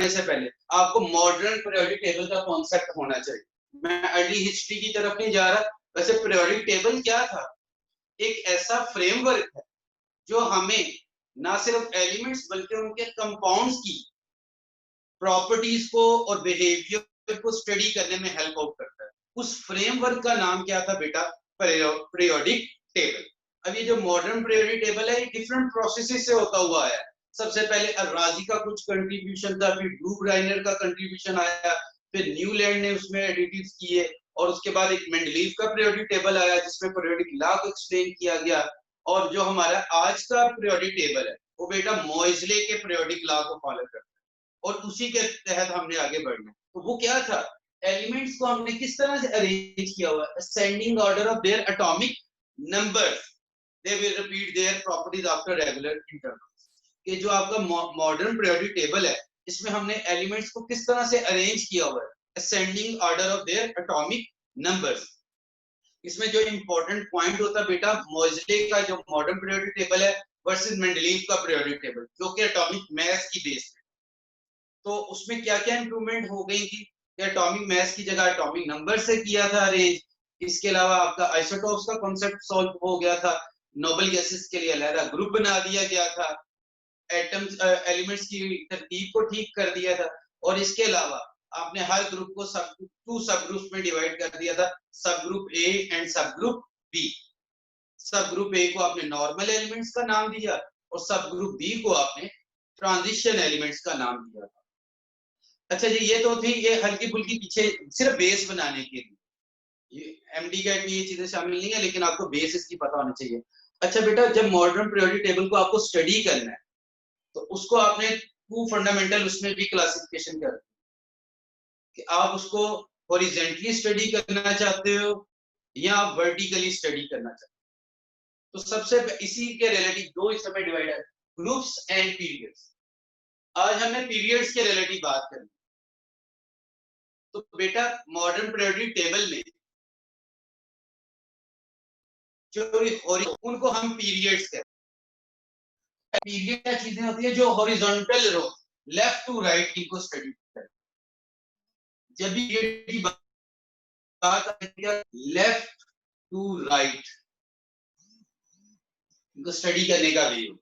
पढ़ने से पहले आपको मॉडर्न पीरियोडिक टेबल का कॉन्सेप्ट होना चाहिए। मैं अर्ली हिस्ट्री की तरफ नहीं जा रहा। वैसे पीरियोडिक टेबल क्या था? एक ऐसा फ्रेमवर्क है जो हमें ना सिर्फ एलिमेंट्स बल्कि उनके कंपाउंड्स की प्रॉपर्टीज को और बिहेवियर को स्टडी करने में हेल्प आउट करता है। उस फ्रेमवर्क का नाम क्या था बेटा? Periodic table. अब ये जो मॉडर्न पीरियोडिक टेबल है, ये डिफरेंट प्रोसेसेस से होता हुआ आया है। सबसे पहले अर्राजी का कुछ कंट्रीब्यूशन था, फिर ड्रू ग्राइनर का कंट्रीब्यूशन आया, फिर न्यूलैंड ने उसमें एडिटिव्स किए, और उसके बाद एक मेंडलीव का पीरियोडिक टेबल आया जिसमें पीरियोडिक लॉ को एक्सप्लेन किया गया। और जो हमारा आज का पीरियोडिक टेबल है वो बेटा मोइजले के पीरियोडिक लॉ को फॉलो करता है, और उसी के तहत हमने आगे बढ़ना। तो वो क्या था? एलिमेंट्स को हमने किस तरह से अरेंज किया हुआ है? Ascending order of their atomic numbers, they will repeat their properties after regular intervals. ये जो आपका मॉडर्न पीरियोडिक टेबल है, इसमें हमने एलिमेंट्स को किस तरह से अरेंज किया हुआ है? Ascending order of their atomic numbers. इसमें जो इंपॉर्टेंट पॉइंट होता है बेटा, मोइजले का जो मॉडर्न पीरियोडिक टेबल है वर्सेस मेंडलीव का पीरियोडिक टेबल, जो कि एटॉमिक मास की बेस पे। तो उसमें क्या क्या इंप्रूवमेंट हो गई थी? एटॉमिक मास की जगह एटॉमिक नंबर से किया था अरेंज। इसके अलावा आपका आइसोटोप्स का कॉन्सेप्ट सॉल्व हो गया था। नोबल गैसेस के लिए अलग ग्रुप बना दिया गया था। एटम्स एलिमेंट्स की तरतीब को ठीक कर दिया था। और इसके अलावा आपने हर ग्रुप को टू सब ग्रुप्स में डिवाइड कर दिया था, सब ग्रुप ए एंड सब ग्रुप बी। सब ग्रुप ए को आपने नॉर्मल एलिमेंट्स का नाम दिया और सब ग्रुप बी को आपने ट्रांजिशन एलिमेंट्स का नाम दिया था। अच्छा जी, ये तो थी ये हल्की फुल्की पीछे सिर्फ बेस बनाने के लिए। ये एमडी कैट में ये चीजें शामिल नहीं है, लेकिन आपको बेस इसकी पता होनी चाहिए। अच्छा बेटा, जब मॉडर्न पीरियोडिक टेबल को आपको स्टडी करना है तो उसको आपने टू फंडामेंटल उसमें भी क्लासिफिकेशन कर कि आप उसको हॉरिजॉन्टली स्टडी करना चाहते हो या आप वर्टिकली स्टडी करना चाहते हो। तो सबसे इसी के रिलेटिव दो हिस्से में डिवाइड है, ग्रुप्स एंड पीरियड्स। आज हमें पीरियड्स के रिलेटिव बात करनी। तो बेटा मॉडर्न पीरियोडिक टेबल में जो उनको हम पीरियड्स कहते हैं। पीरियड क्या चीजें होती है? जो horizontal row left to right इनको स्टडी करते हैं। जब भी पीरियड की बात आती है लेफ्ट टू राइट इनको स्टडी करने का वे हो।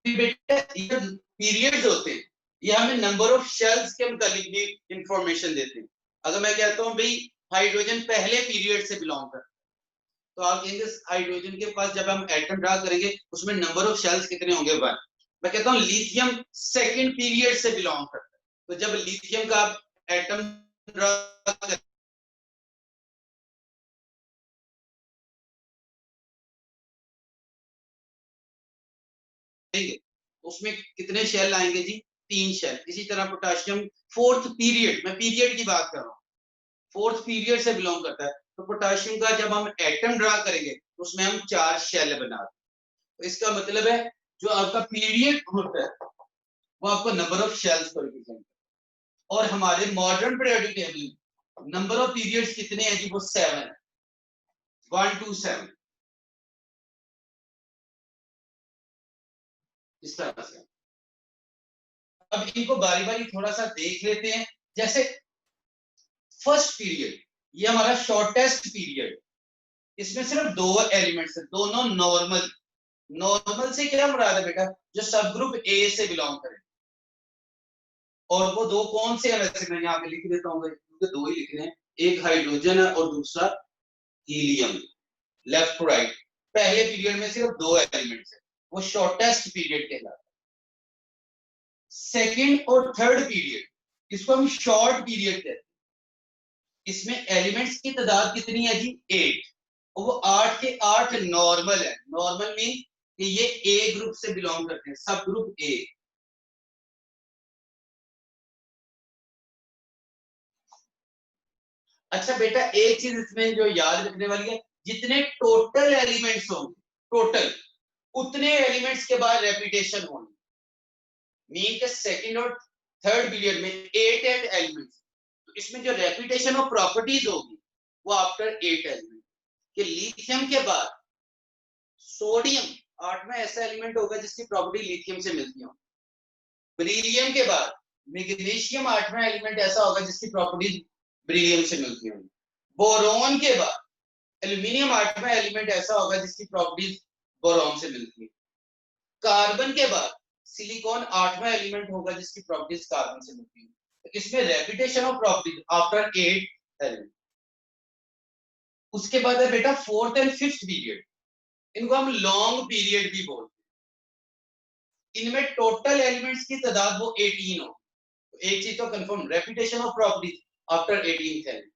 बेटा पीरियड्स होते हैं, ये हमें नंबर ऑफ शेल्स के मुताबिक भी इंफॉर्मेशन देते हैं। अगर मैं कहता हूं भाई हाइड्रोजन पहले पीरियड से बिलोंग करता है, तो आप कहेंगे हाइड्रोजन के पास जब हम एटम ड्रा करेंगे उसमें नंबर ऑफ शेल्स कितने होंगे? 1। मैं कहता हूं लिथियम सेकंड पीरियड से बिलोंग करता है, तो जब लिथियम का आप एटम ड्रा करेंगे उसमें कितने शेल आएंगे जी? 3 शेल। इसी तरह पोटाशियम फोर्थ पीरियड, मैं पीरियड की बात कर रहा हूँ, फोर्थ पीरियड से बिलोंग करता है, तो पोटाशियम का जब हम एटम ड्रा करेंगे उसमें हम 4 शेल बनाते हैं। तो इसका मतलब है जो आपका पीरियड होता है वो आपको नंबर ऑफ शेल्स को रिप्रेजेंट करता है। और हमारे modern periodic table number of periods कितने हैं जी? वो 7 है, 1 to 7 इस तरह से। अब इनको बारी बारी थोड़ा सा देख लेते हैं। जैसे फर्स्ट पीरियड, ये हमारा शॉर्टेस्ट पीरियड, इसमें सिर्फ 2 एलिमेंट्स है, दोनों नॉर्मल। नॉर्मल से क्या मुराद है बेटा? जो सब ग्रुप ए से बिलोंग करे। और वो 2 कौन से हैं? वैसे मैं यहाँ पे लिख देता हूँ, क्योंकि 2 ही लिखने हैं, एक हाइड्रोजन है और दूसरा हीलियम। लेफ्ट टू राइट पहले पीरियड में सिर्फ 2 एलिमेंट्स है, वो शॉर्टेस्ट पीरियड कहलाता है। सेकंड और थर्ड पीरियड, इसको हम शॉर्ट पीरियड कहते हैं। इसमें एलिमेंट्स की तादाद कितनी है जी? 8। और वो 8 के 8 नॉर्मल है। नॉर्मल मीन कि ये ए ग्रुप से बिलोंग करते हैं, सब ग्रुप ए। अच्छा बेटा, एक चीज इसमें जो याद रखने वाली है, जितने टोटल एलिमेंट्स होंगे टोटल, उतने एलिमेंट्स के बाद रेपिटेशन होंगे। मीन के सेकंड और थर्ड पीरियड में 8 एलिमेंट्स, तो इसमें जो रेपिटेशन ऑफ प्रॉपर्टीज होगी वो आफ्टर 8 एलिमेंट। कि लिथियम के बाद सोडियम 8वां ऐसा एलिमेंट होगा जिसकी प्रॉपर्टी लिथियम से मिलती हो। बेरिलियम के बाद मैग्नीशियम 8वां एलिमेंट ऐसा होगा जिसकी प्रॉपर्टी बेरिलियम से मिलती होंगी। बोरॉन के बाद एल्यूमिनियम 8वां एलिमेंट ऐसा होगा जिसकी प्रॉपर्टीज बोरॉन से मिलती है। कार्बन के बाद सिलिकॉन 8वां एलिमेंट होगा जिसकी प्रॉपर्टीज कार्बन से मिलती है। तो इसमें repetition of properties after 8 element. उसके बाद है बेटा 4th एंड 5th पीरियड, इनको हम लॉन्ग पीरियड भी बोलते हैं। इनमें टोटल एलिमेंट्स की तादाद वो 18 हो। तो एक चीज तो confirm, repetition of properties after 18th element.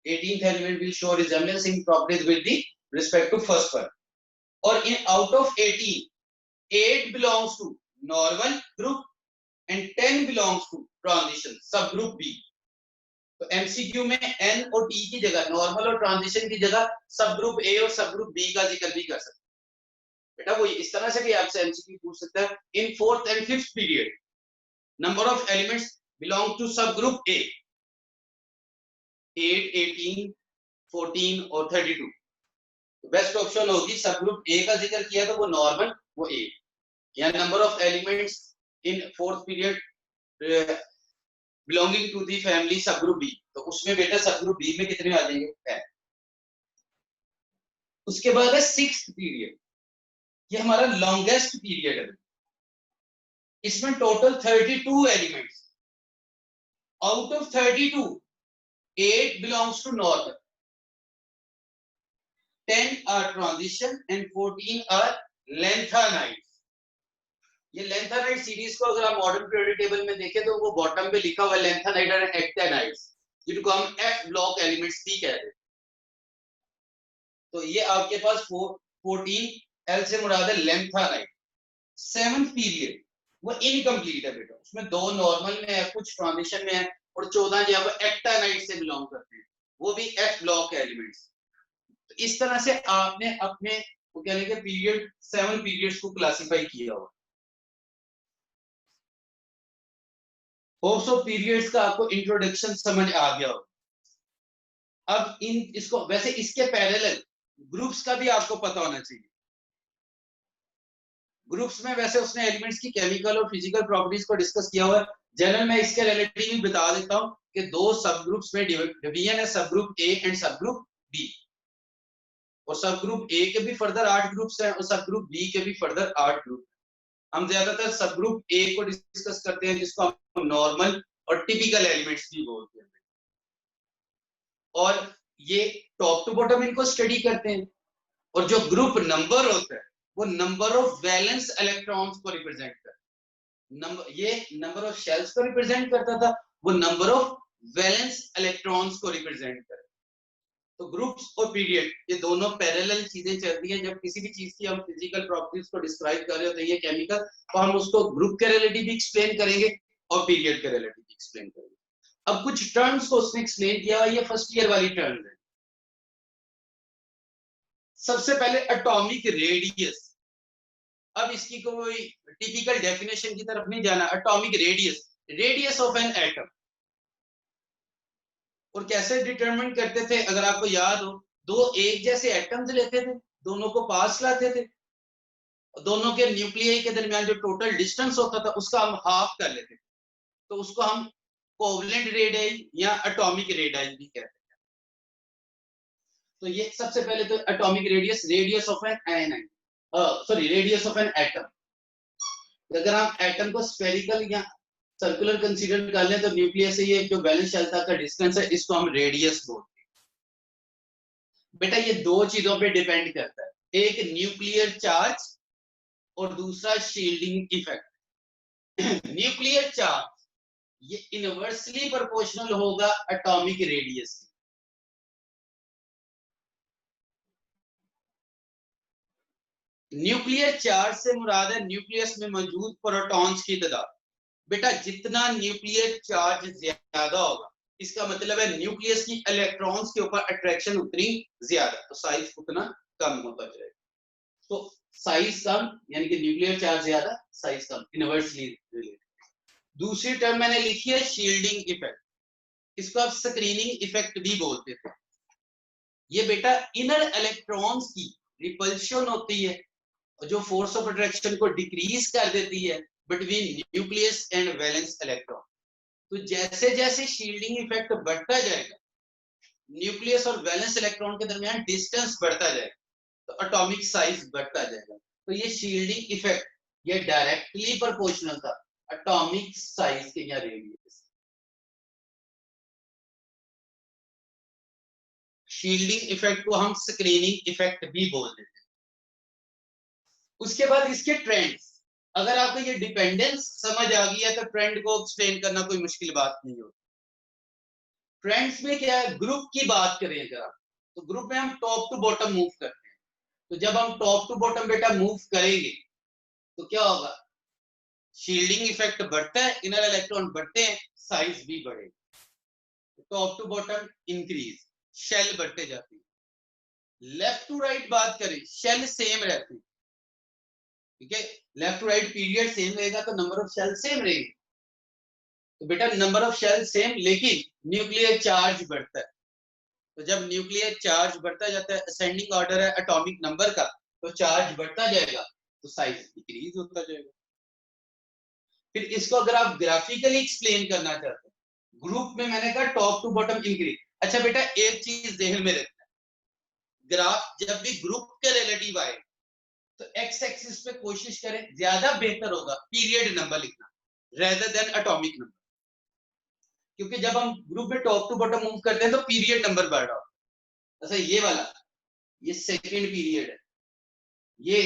18th element will show resemblance in properties with the respect to first one. Or in out of 18, 8 belongs to normal group and 10 belongs to transition subgroup B. तो MCQ में N और T की जगह, normal और transition की जगह सब group ए और सब ग्रुप बी का जिक्र भी कर सकते हैं। बेटा वो इस तरह से भी आपसे एमसीक्यू पूछ सकता है। In 4th and 5th period number of elements belong to sub group A 8, 18, 14 और 32। बेस्ट ऑप्शन होगी सब ग्रुप ए का जिक्र किया तो वो नॉर्मल वो ए। या number of elements in 4th period belonging to the family sub group B, तो उसमें बेटा सब ग्रुप बी में कितने आ जाएंगे 10। उसके बाद है 6th पीरियड, ये हमारा लॉन्गेस्ट पीरियड है। इसमें टोटल 32 एलिमेंट्स, out of 32 8 belongs to normal, 10 are transition and 14 are lengthanides। ये lengthanide सीरीज को अगर आप मॉडर्न पीरियोडिक टेबल में देखें तो वो बॉटम पे लिखा हुआ है lengthanide और actinides, जिनको हम F ब्लॉक एलिमेंट्स भी कहते हैं। तो ये आपके पास 14 L से मुराद है lengthanide। 7th पीरियड वो इनकम्प्लीट है बेटा, उसमें 2 नॉर्मल में है, कुछ ट्रांजिशन में है, और 14 जो है वो एक्टानाइड से बिलोंग करते हैं, वो भी F ब्लॉक एलिमेंट्स। तो इस तरह से आपने अपने वो कहने के पीरियड 7 पीरियड्स को क्लासिफाई किया हुआ। होप्स ऑफ पीरियड्स का आपको इंट्रोडक्शन समझ आ गया हो। अब इन इसको वैसे इसके पैरेलल ग्रुप्स का भी आपको पता होना चाहिए। ग्रुप्स में वैसे उसने एलिमेंट्स की केमिकल और फिजिकल प्रॉपर्टीज को डिस्कस किया हुआ है। जनरल में इसके रिलेटिव भी बता देता हूं कि 2 सब ग्रुप्स में डिवीजन है, सब ग्रुप ए एंड सब ग्रुप बी। और सब ग्रुप ए के भी फर्दर 8 ग्रुप्स हैं और सब ग्रुप बी के भी फर्दर 8 ग्रुप। हम ज्यादातर सब ग्रुप ए को डिस्कस करते हैं, जिसको हम नॉर्मल और टिपिकल एलिमेंट्स भी बोलते हैं, और ये टॉप टू बॉटम इनको स्टडी करते हैं। और जो ग्रुप नंबर होता है वो नंबर ऑफ वैलेंस इलेक्ट्रॉन्स को रिप्रेजेंट करता है। ये नंबर ऑफ शेल्स को रिप्रेजेंट करता था, वो नंबर ऑफ वैलेंस इलेक्ट्रॉन्स को रिप्रेजेंट करता है। तो ग्रुप्स और पीरियड ये दोनों पैरेलल चीजें चलती हैं। जब किसी भी चीज की हम फिजिकल प्रॉपर्टीज को डिस्क्राइब कर रहे होते हैं ये केमिकल, तो हम उसको ग्रुप के रिलेटिव भी एक्सप्लेन करेंगे और पीरियड के रिलेटिव भी एक्सप्लेन करेंगे। अब कुछ टर्म्स को उसने एक्सप्लेन किया, ये फर्स्ट ईयर वाली टर्म्स है। सबसे पहले एटॉमिक रेडियस। अब इसकी कोई टिपिकल डेफिनेशन की तरफ नहीं जाना। Atomic radius, radius of an atom. और कैसे डिटरमिन करते थे, अगर आपको याद हो, 2 एक जैसे एटम्स लेते थे, दोनों को पास लाते थे, दोनों के न्यूक्लियाई के दरमियान जो टोटल डिस्टेंस होता था उसका हम हाफ कर लेते थे, तो उसको हम कोवलेंट रेडियस या एटॉमिक रेडियस भी कहते हैं। तो ये सबसे पहले तो atomic radius, radius of an radius of an atom. अगर हम एटम को स्फेरिकल या सर्कुलर कंसीडर कर लें तो न्यूक्लियस से ये जो वैलेंस शेल तक का डिस्टेंस है इसको हम रेडियस बोलते हैं। बेटा ये 2 चीजों पे डिपेंड करता है, एक न्यूक्लियर चार्ज और दूसरा शील्डिंग इफेक्ट। न्यूक्लियर चार्ज ये इनवर्सली प्रोपोर्शनल होगा एटॉमिक रेडियस के। न्यूक्लियर चार्ज से मुराद है न्यूक्लियस में मौजूद प्रोटॉन्स की तादाद। बेटा जितना न्यूक्लियर चार्ज ज्यादा होगा इसका मतलब है न्यूक्लियस की इलेक्ट्रॉन्स के ऊपर अट्रैक्शन उतनी ज्यादा, तो साइज उतना कम होता जाएगा। तो साइज कम यानी कि न्यूक्लियर चार्ज ज्यादा, साइज कम, इनवर्सली रिलेटेड। दूसरी टर्म मैंने लिखी है शील्डिंग इफेक्ट, इसको आप स्क्रीनिंग इफेक्ट भी बोलते थे। ये बेटा इनर इलेक्ट्रॉन्स की रिपल्शन होती है जो फोर्स ऑफ अट्रैक्शन को डिक्रीज कर देती है between nucleus and valence electron. तो जैसे जैसे शील्डिंग इफेक्ट बढ़ता जाएगा, न्यूक्लियस और वैलेंस इलेक्ट्रॉन के दरमियान डिस्टेंस बढ़ता जाएगा, तो एटॉमिक साइज बढ़ता जाएगा। तो ये शील्डिंग इफेक्ट ये डायरेक्टली प्रोपोर्शनल था एटॉमिक साइज के या रेडियस। शील्डिंग इफेक्ट को हम स्क्रीनिंग इफेक्ट भी बोल देते हैं। उसके बाद इसके ट्रेंड्स, अगर आपको ये डिपेंडेंस समझ आ गई है तो ट्रेंड को एक्सप्लेन करना कोई मुश्किल बात नहीं होती। ट्रेंड्स में क्या है, ग्रुप की बात करें अगर आप, तो ग्रुप में हम टॉप टू बॉटम मूव करते हैं। तो जब हम टॉप टू बॉटम बेटा मूव करेंगे तो क्या होगा, शील्डिंग इफेक्ट बढ़ता है, इनर इलेक्ट्रॉन बढ़ते हैं, साइज भी बढ़ेगा। Top to bottom increase, shell बढ़ते जाती है। लेफ्ट टू राइट बात करें, शेल सेम रहती है, ठीक है, left to right period same रहेगा तो नंबर ऑफ शेल सेम रहेगी। तो बेटा नंबर ऑफ शेल सेम, लेकिन न्यूक्लियर चार्ज बढ़ता है। तो जब न्यूक्लियर चार्ज बढ़ता जाता है, असेंडिंग ऑर्डर है एटॉमिक नंबर का, तो चार्ज बढ़ता जाएगा तो साइज डिक्रीज होता जाएगा। फिर इसको अगर आप ग्राफिकली एक्सप्लेन करना चाहते हैं, ग्रुप में मैंने कहा टॉप टू बॉटम इंक्रीज। अच्छा बेटा एक चीज ध्यान में रखना, ग्राफ जब भी ग्रुप के रिलेटिव आए तो एक्स एक्सिस पे कोशिश करें, ज्यादा बेहतर होगा पीरियड नंबर लिखना रेदर देन एटॉमिक नंबर, क्योंकि जब हम ग्रुप में टॉप टू बॉटम मूव करते हैं तो पीरियड नंबर बढ़ रहा होता है। अच्छा ये वाला, ये सेकेंड पीरियड है, ये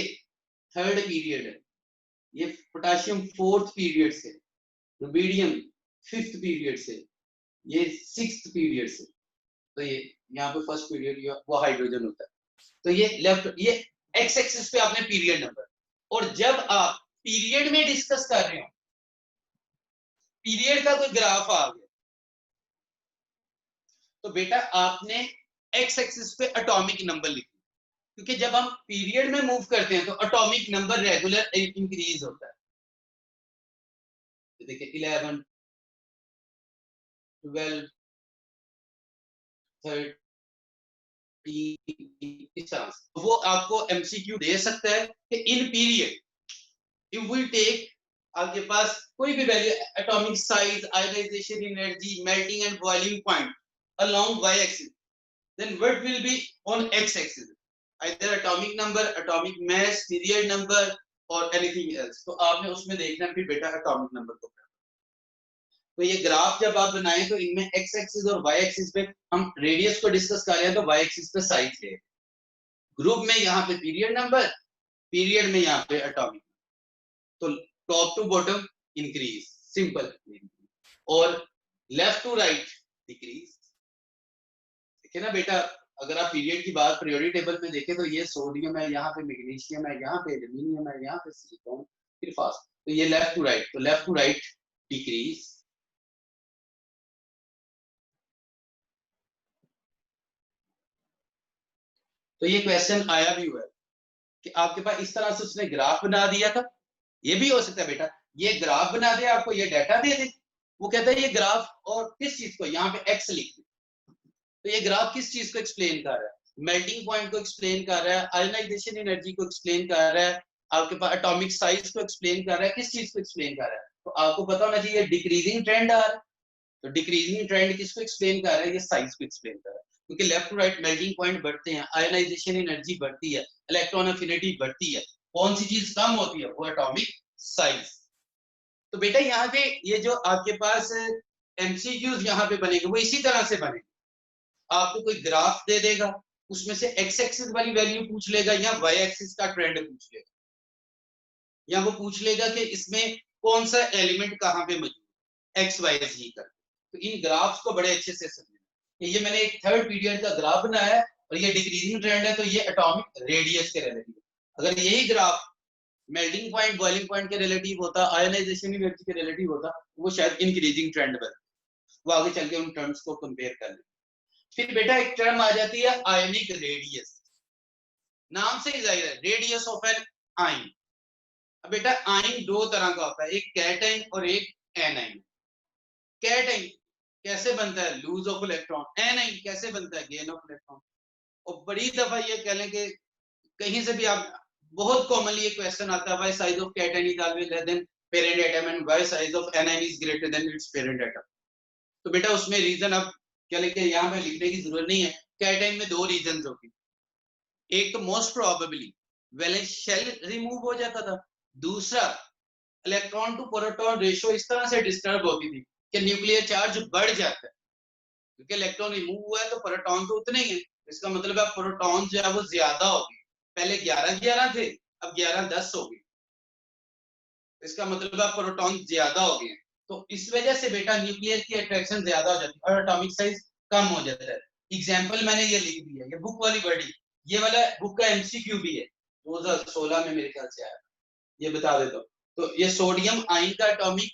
थर्ड पीरियड है, ये पोटेशियम फोर्थ पीरियड से, रुबिडियम फिफ्थ पीरियड से, ये सिक्स्थ पीरियड से। तो ये यहाँ पे फर्स्ट पीरियड वो हाइड्रोजन होता है। तो ये लेफ्ट, ये एक्स एक्सिस पे आपने पीरियड नंबर, और जब आप पीरियड में डिस्कस कर रहे हो, पीरियड का कोई ग्राफ आ गया, तो बेटा आपने एक्स एक्सिस पे एटॉमिक नंबर लिखना, क्योंकि जब हम पीरियड में मूव करते हैं तो एटॉमिक नंबर रेगुलर इंक्रीज होता है। तो देखिए 11 12 13 इस तरह से वो आपको एमसीक्यू दे सकता है कि in period if we take आपके पास कोई भी value, atomic size, ionisation energy, melting and boiling point along y axis, then what will be on x axis, either atomic number, atomic mass, period number or anything else। तो आपने उसमें देखना भी बेटा एटॉमिक नंबर को। तो ये graph जब आप बनाएं तो इनमें x एक्सिस और y एक्सिस पे हम रेडियस को डिस्कस कर रहे हैं तो y एक्सिस पे साइज है, ग्रुप में यहाँ पे पीरियड नंबर, पीरियड में यहाँ पे एटॉमिक, तो top to bottom increase simple, और लेफ्ट टू राइट डिक्रीज। देखिए ना बेटा, अगर आप पीरियड की बात पीरियोडिक टेबल में देखें तो ये सोडियम है, यहाँ पे मैग्नीशियम है, यहाँ पे एल्यूमिनियम है, यहाँ पे सिलिकॉन, फिर फास्ट, तो ये लेफ्ट टू राइट, तो लेफ्ट टू राइट डिक्रीज। तो ये क्वेश्चन आया भी हुआ है कि आपके पास इस तरह से उसने ग्राफ बना दिया था, ये भी हो सकता है बेटा ये ग्राफ बना दे, आपको ये डाटा दे दे, वो कहता है ये ग्राफ और किस चीज को, यहाँ पे एक्स लिख दे, तो ये ग्राफ किस चीज को एक्सप्लेन कर रहा है, मेल्टिंग पॉइंट को एक्सप्लेन कर रहा है, आयोनाइजेशन एनर्जी को एक्सप्लेन कर रहा है, आपके पास एटॉमिक साइज को एक्सप्लेन कर रहा है, किस चीज को एक्सप्लेन कर रहा है। तो आपको पता होना चाहिए डिक्रीजिंग ट्रेंड आ रहा है, तो डिक्रीजिंग ट्रेंड किसको एक्सप्लेन कर रहा है, ये साइज को एक्सप्लेन कर रहा है, क्योंकि left to right melting point बढ़ते हैं, आयोनाइजेशन एनर्जी बढ़ती है, इलेक्ट्रॉन एफिनिटी बढ़ती है, कौन सी चीज कम होती है, वो एटॉमिक साइज। तो बेटा यहाँ पे ये जो आपके पास एमसीक्यूज यहाँ पे बनेंगे वो इसी तरह से बनेंगे, आपको कोई ग्राफ दे देगा, उसमें से एक्स एक्सिस वाली वैल्यू पूछ लेगा या वाई एक्सिस का ट्रेंड पूछ लेगा, या वो पूछ लेगा कि इसमें कौन सा एलिमेंट कहाँ पे मौजूद, एक्स वाई जी कर। तो इन ग्राफ्स को बड़े अच्छे से समझना, ये मैंने एक थर्ड पीरियड का ग्राफ बनाया है और ये डिक्रीजिंग ट्रेंड है, तो ये एटॉमिक रेडियस के रिलेटिव। अगर यही graph melting point boiling point के रिलेटिव होता, आयोनाइजेशन एनर्जी के रिलेटिव होता, वो शायद इंक्रीजिंग ट्रेंड बनता, वो आगे चल के उन टर्म्स को कंपेयर कर ले। फिर बेटा एक टर्म आ जाती है आयनिक रेडियस, नाम से ही जाहिर है रेडियस ऑफ एन आयन। अब बेटा आयन दो तरह का होता है, एक कैटायन और एक एनायन। कैटायन कैसे बनता है, लूज ऑफ इलेक्ट्रॉन, एनायन कैसे बनता है, गेन ऑफ इलेक्ट्रॉन। और बड़ी दफा ये कह लें कि कहीं से भी आप बहुत कॉमनली एक क्वेश्चन आता है, why size of cation is always less than parent atom and why size of anion is greater than it's parent atom. तो बेटा उसमें रीजन अब क्या लिखे, यहाँ पे लिखने की जरूरत नहीं है। कैटायन में दो रीजन होगी, एक तो most probably valence shell remove हो जाता था, दूसरा इलेक्ट्रॉन टू प्रोटॉन रेशियो इस तरह से डिस्टर्ब होती थी कि न्यूक्लियर चार्ज बढ़ जाता है, क्योंकि इलेक्ट्रॉन रिमूव हुआ है तो प्रोटॉन तो उतने ही है, इसका मतलब है प्रोटॉन जो है वो ज्यादा हो गए, पहले 11-11 थे अब 11-10 हो गए, इसका मतलब है प्रोटॉन ज्यादा हो गए। तो इस वजह से बेटा न्यूक्लियर की अट्रैक्शन ज्यादा हो जाती है और एटॉमिक साइज कम हो जाता है। एग्जाम्पल मैंने ये लिख दिया, ये बुक वाली वर्डिंग, ये वाला बुक का एमसीक्यू भी है 2016 में मेरे ख्याल से आया, ये बता देता हूँ। तो ये सोडियम आयन का एटॉमिक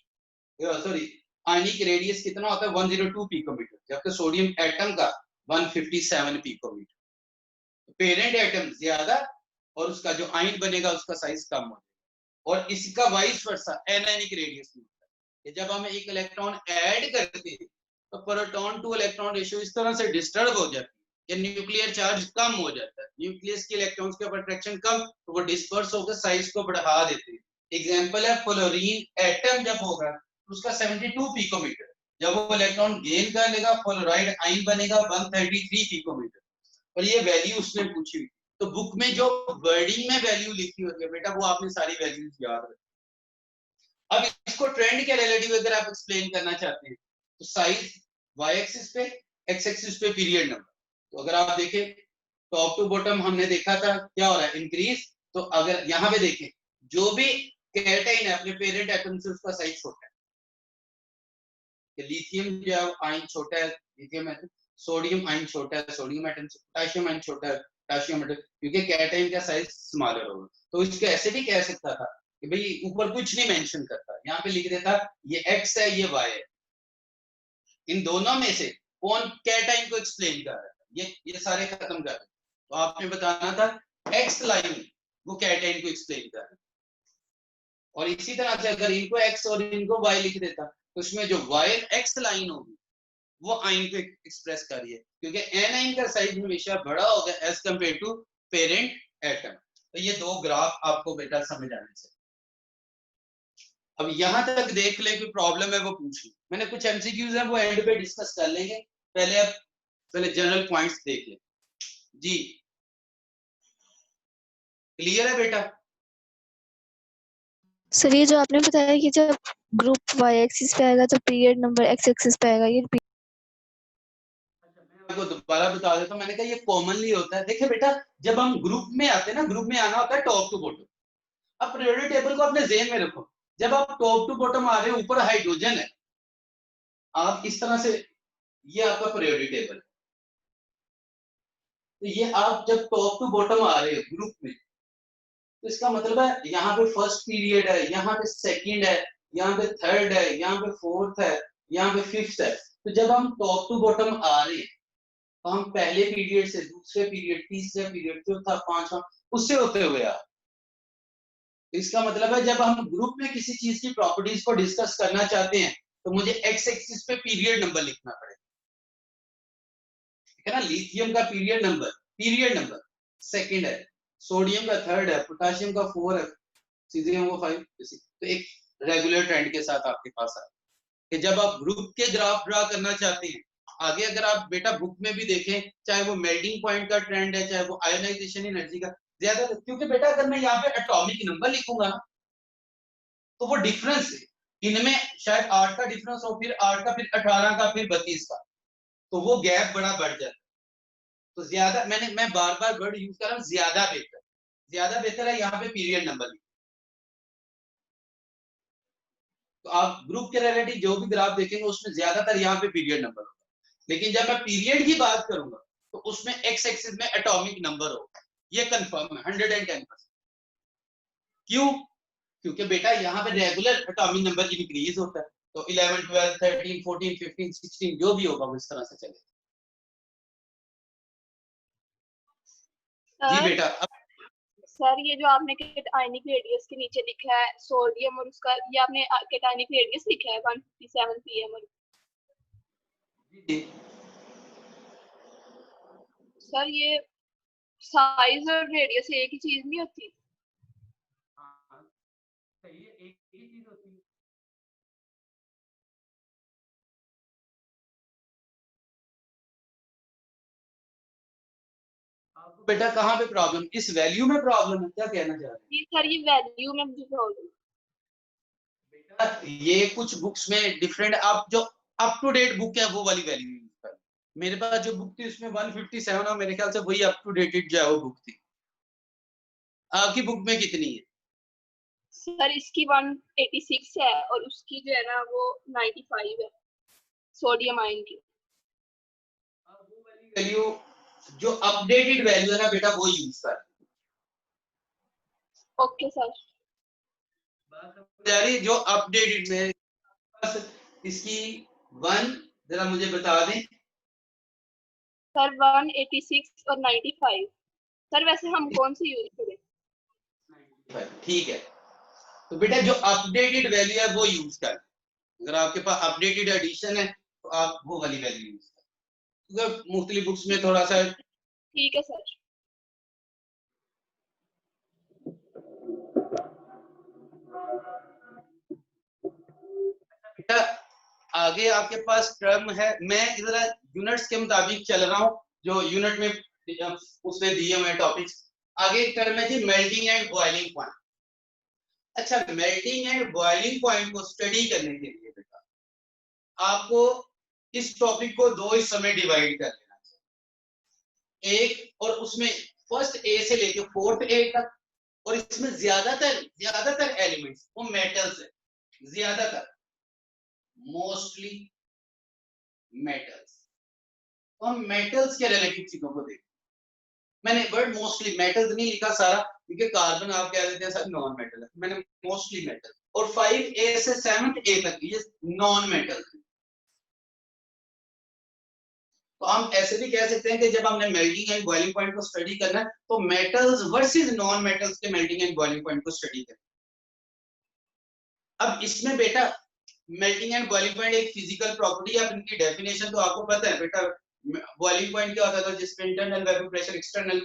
सॉरी आयनिक रेडियस कितना होता है 102 पिकोमीटर, जबकि सोडियम एटम का 157 पिकोमीटर। पेरेंट एटम ज्यादा और उसका जो आयन बनेगा उसका साइज कम हो जाएगा। और इसका वाइस वर्सा एनायनिक रेडियस में होता है कि जब हम एक इलेक्ट्रॉन ऐड करते हैं तो प्रोटॉन टू इलेक्ट्रॉन रेशियो इस तरह से डिस्टर्ब हो जाती है कि न्यूक्लियर चार्ज कम हो जाता है, न्यूक्लियस के इलेक्ट्रॉन्स के अट्रैक्शन कम तो वो डिस्पर्स होकर साइज को बढ़ा देते हैं। एग्जांपल है फ्लोरीन एटम जब होगा तो उसका 72 पिकोमीटर, जब वो इलेक्ट्रॉन गेन कर लेगा फ्लोराइड आयन बनेगा 133 पिकोमीटर। और ये वैल्यू उसने पूछी हुई, तो बुक में जो वर्डिंग में वैल्यू लिखी होती है बेटा वो आपने सारी वैल्यूज याद रखी। अब इसको ट्रेंड के रिलेटिव अगर आप एक्सप्लेन करना चाहते हैं तो साइज वाई एक्सिस पे, एक्स एक्सिस पे पीरियड नंबर। तो अगर आप देखें टॉप टू बॉटम हमने देखा था क्या हो रहा है इंक्रीज, तो अगर यहाँ पे देखें जो भी कैटायन है अपने पेरेंट एटम से उसका साइज छोटा है, लिथियम जो है आयन छोटा है लिथियम एटम, सोडियम आयन छोटा है सोडियम एटम से, पोटेशियम आयन छोटा है पोटेशियम एटम, क्योंकि कैटायन का साइज स्मॉलर होगा। तो इसको ऐसे भी कह सकता था कि भाई ऊपर कुछ नहीं मेंशन करता, यहाँ पे लिख देता ये एक्स है ये वाई है, इन दोनों में से कौन कैटायन को एक्सप्लेन कर रहा है, ये सारे खत्म कर रहे। तो आपने बताना था एक्स लाइन वो कैटायन को एक्सप्लेन कर रहा है, और इसी तरह से अगर इनको एक्स और इनको वाई लिख देता तो उसमें जो वाई एक्स लाइन होगी वो आयन को एक्सप्रेस कर रही है, क्योंकि एन आयन का साइज हमेशा बड़ा होगा as compare to parent atom. तो ये दो ग्राफ आपको बेटा समझ आने चाहिए। अब यहां तक देख ले कोई प्रॉब्लम है वो पूछ ली, मैंने कुछ एमसीक्यूज है वो एंड पे डिस्कस कर लेंगे, पहले जनरल पॉइंट्स देख ले जी। क्लियर है बेटा? सर ये जो आपने बताया कि जब ग्रुप वाई एक्सिस पे आएगा तो पीरियड नंबर एक्स एक्सिस पे आएगा, ये आपको दोबारा बता देता हूँ, मैंने कहा ये कॉमनली होता है। देखिए बेटा जब हम ग्रुप में आते हैं ना, ग्रुप में आना होता है टॉप टू बॉटम। अब पीरियोडिक टेबल को अपने जेहन में रखो, जब आप टॉप टू बॉटम आ रहे हो ऊपर हाइड्रोजन है, आप इस तरह से, ये आपका पीरियोडिक टेबल है। तो ये आप जब टॉप टू बॉटम आ रहे हो ग्रुप में, तो इसका मतलब है यहाँ पे फर्स्ट पीरियड है, यहाँ पे सेकंड है, यहाँ पे थर्ड है, यहाँ पे फोर्थ है, यहाँ पे फिफ्थ है। तो जब हम टॉप टू बॉटम आ रहे हैं तो हम पहले पीरियड से दूसरे पीरियड तीसरे पीरियड चौथा पांचवा उससे होते हुए आ। इसका मतलब है जब हम ग्रुप में किसी चीज की प्रॉपर्टीज को डिस्कस करना चाहते हैं तो मुझे एक्स एक्सिस पे पीरियड नंबर लिखना पड़ेगा, ठीक है ना। लिथियम का पीरियड नंबर सेकंड है, सोडियम का थर्ड है, पोटेशियम का 4 है, सीजियम का 5। तो एक रेगुलर ट्रेंड के साथ आपके पास है कि जब आप ग्रुप के ग्राफ ड्रा करना चाहते हैं, आगे अगर आप बेटा बुक में भी देखें चाहे वो मेल्टिंग पॉइंट का ट्रेंड है चाहे वो आयोनाइजेशन एनर्जी का ज्यादा, क्योंकि बेटा अगर मैं यहाँ पे एटॉमिक नंबर लिखूंगा ना तो वो डिफरेंस है इनमें, शायद 8 का डिफरेंस हो, फिर 8 का, फिर 18 का, फिर 32 का, तो वो गैप बड़ा बढ़ जाता है। तो ज्यादा मैं बार बार वर्ड यूज कर रहा हूँ, ज्यादा बेहतर है यहाँ पे पीरियड नंबर। तो आप ग्रुप के रिलेटिव जो भी ग्राफ देखेंगे उसमें ज्यादातर यहाँ पे पीरियड नंबर होगा, लेकिन जब मैं पीरियड की बात करूंगा तो उसमें एक्स एक्सिस में एटॉमिक नंबर होगा, ये कंफर्म है 110%। क्यों? क्योंकि बेटा यहाँ पे रेगुलर एटॉमिक नंबर इंक्रीज होता है, तो 11 12 13 14 15 16 जो भी होगा वो इस तरह से चलेगा। जी बेटा। अब सर ये जो आपने कैटायनिक रेडियस के नीचे लिखा है सोडियम और उसका, ये आपने कैटायनिक रेडियस लिखा है 157 pm और सर ये साइज और रेडियस एक ही चीज नहीं होती? ही चीज होती है। आपको बेटा कहाँ पे प्रॉब्लम, इस वैल्यू में प्रॉब्लम है, क्या कहना चाह रहे हैं? जी सर, ये वैल्यू में मुझे प्रॉब्लम। बेटा ये कुछ बुक्स में डिफरेंट, आप जो अप टू डेट बुक है वो वाली वैल्यू यूज कर। मेरे पास जो बुक थी उसमें 157 और मेरे ख्याल से वही अप टू डेटेड जो है वो बुक थी। आपकी बुक में कितनी है? सर इसकी 186 है और उसकी जो है ना वो 95 है सोडियम आयन की। वो वाली वैल्यू जो अपडेटेड वैल्यू है ना बेटा वो यूज कर। Okay sir. बात समझ आ रही है? जो अपडेटेड में बस इसकी वन जरा मुझे बता दें। सर 186 और 95। सर वैसे हम कौन सी यूज करें? ठीक है, तो बेटा जो अपडेटेड वैल्यू है वो यूज कर। अगर आपके पास अपडेटेड एडिशन है तो आप वो वाली वैल्यू यूज कर। तो मुख्तलिफ बुक्स में थोड़ा सा। ठीक है सर। बेटा आगे आपके पास टर्म है, मैं जरा यूनिट्स के मुताबिक चल रहा हूँ जो यूनिट में उसने दिए हुए टॉपिक्स। आगे एक टर्म है जी मेल्टिंग एंड बॉइलिंग पॉइंट। अच्छा, मेल्टिंग एंड बॉइलिंग पॉइंट को स्टडी करने के लिए बेटा आपको इस टॉपिक को दो हिस्सों में डिवाइड कर लेना चाहिए। एक, और उसमें फर्स्ट ए से लेके फोर्थ ए तक, और इसमें ज्यादातर एलिमेंट्स वो मेटल्स है, ज्यादातर मोस्टली मेटल्स। तो हम मेटल्स के रिलेटेड चीजों को देखें। मैंने वर्ड मोस्टली मेटल्स नहीं लिखा सारा, क्योंकि कार्बन आप कह देते हैं सब नॉन मेटल है, मैंने मोस्टली मेटल। और 5A से 7A तक ये नॉन मेटल। तो हम ऐसे भी कह सकते हैं कि जब हमने मेल्टिंग एंड बॉइलिंग पॉइंट को स्टडी करना है तो मेटल्स वर्सेस नॉन मेटल्स के मेल्टिंग एंड बॉइलिंग पॉइंट को स्टडी करें। अब इसमें बेटा मेल्टिंग एंड बॉइलिंग पॉइंट एक फिजिकल प्रॉपर्टी है, अब इनकी डेफिनेशन तो आपको पता है बेटा। बॉइलिंग पॉइंट क्या होता था, जिसमें internal vapour pressure external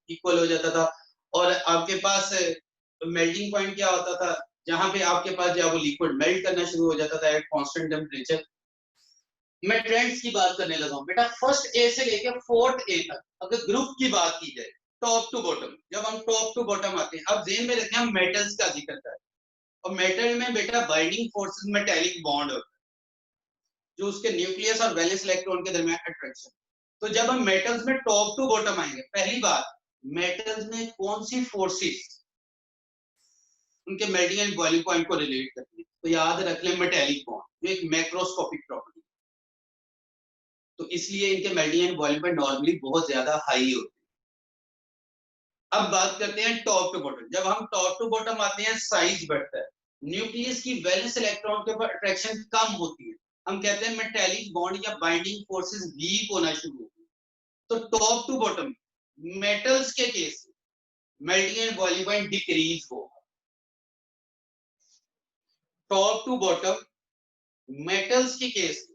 equal हो जाता था। और आपके पास मेल्टिंग पॉइंट क्या होता था, जहां पे आपके पास जो है वो लिक्विड मेल्ट करना शुरू हो जाता था एट कांस्टेंट टेंपरेचर। मैं ट्रेंड्स की बात करने लगा हूं बेटा। फर्स्ट ए से लेकर फोर्थ ए तक अगर ग्रुप की बात की जाए, टॉप टू बॉटम, जब हम टॉप टू बॉटम आते हैं, अब जेन में रखें हम मेटल्स का जिक्र करें। और मेटल में बेटा बाइंडिंग फोर्सेस मेटेलिक बॉन्ड होता है, जो उसके न्यूक्लियस और वैलेंस इलेक्ट्रॉन के दरमियान अट्रैक्शन। तो जब हम मेटल्स में टॉप टू बॉटम आएंगे, पहली बात मेटल्स में कौन सी फोर्सेस उनके मेल्टिंग एंड बॉइलिंग पॉइंट को रिलेट करती है, तो याद रख लें मेटेलिक बॉन्ड, जो एक मैक्रोस्कोपिक प्रॉपर्टी। तो इसलिए इनके melting and boiling point normally बहुत ज्यादा हाई होते हैं। अब बात करते हैं टॉप टू बॉटम। जब हम टॉप टू बॉटम आते हैं साइज बढ़ता है, न्यूक्लियस की वैलेंस इलेक्ट्रॉन के ऊपर अट्रैक्शन कम होती है, हम कहते हैं मेटेलिक बॉन्ड या बाइंडिंग फोर्सेस वीक होना शुरू होती है। तो टॉप टू बॉटम मेटल्स के case melting and boiling point decrease होगा। टॉप टू बॉटम मेटल्स के case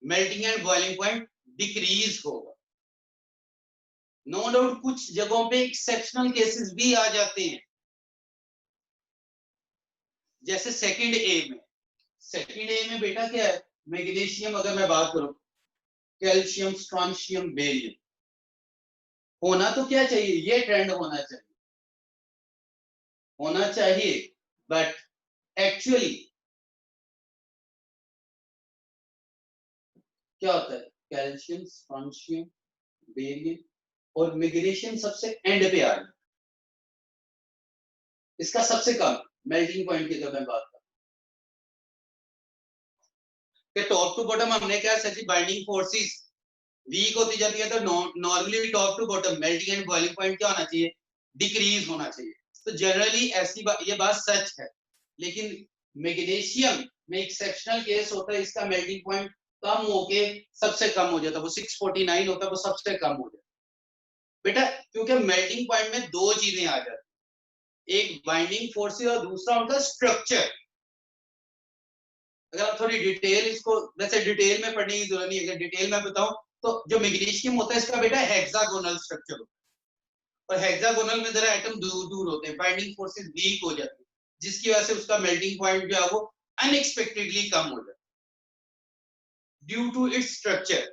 melting and boiling point decrease होगा। नो डाउट कुछ जगहों पे एक्सेप्शनल केसेस भी आ जाते हैं, जैसे सेकंड ए में बेटा क्या है, मैग्नीशियम, अगर मैं बात करूं कैल्शियम, स्ट्रॉन्शियम, बेरियम, होना तो क्या चाहिए, ये ट्रेंड होना चाहिए, बट एक्चुअली क्या होता है, कैल्शियम, स्ट्रॉन्शियम, बेरियम और मैग्नीशियम सबसे एंड पे आ रहा है। इसका सबसे कम मेल्टिंग पॉइंट की जब मैं बात कि टॉप टू बॉटम हमने क्या सची बाइंडिंग फोर्सेस वीक होती जाती है, तो normally top to bottom melting and boiling point क्या होना चाहिए, डिक्रीज होना चाहिए। तो जनरली ऐसी ये बात सच है, लेकिन मैग्नीशियम में एक्सेप्शनल केस होता है, इसका मेल्टिंग पॉइंट कम होके सबसे कम हो जाता है, वो 649 होता है, वो सबसे कम हो जाता है बेटा। क्योंकि मेल्टिंग पॉइंट में दो चीजें आ जाती, एक बाइंडिंग फोर्सेस और दूसरा उनका स्ट्रक्चर। अगर आप थोड़ी डिटेल इसको, वैसे डिटेल में पढ़ने की जरूरत नहीं है, अगर डिटेल में बताऊं तो जो मैग्नीशियम होता है इसका बेटा हेक्सागोनल स्ट्रक्चर होता है, और हेक्सागोनल में जरा एटम दूर दूर होते हैं, बाइंडिंग फोर्सेस वीक हो जाती है। जिसकी वजह से उसका मेल्टिंग पॉइंट जो है वो अनएक्सपेक्टेडली कम हो जाए ड्यू टू इट्स स्ट्रक्चर।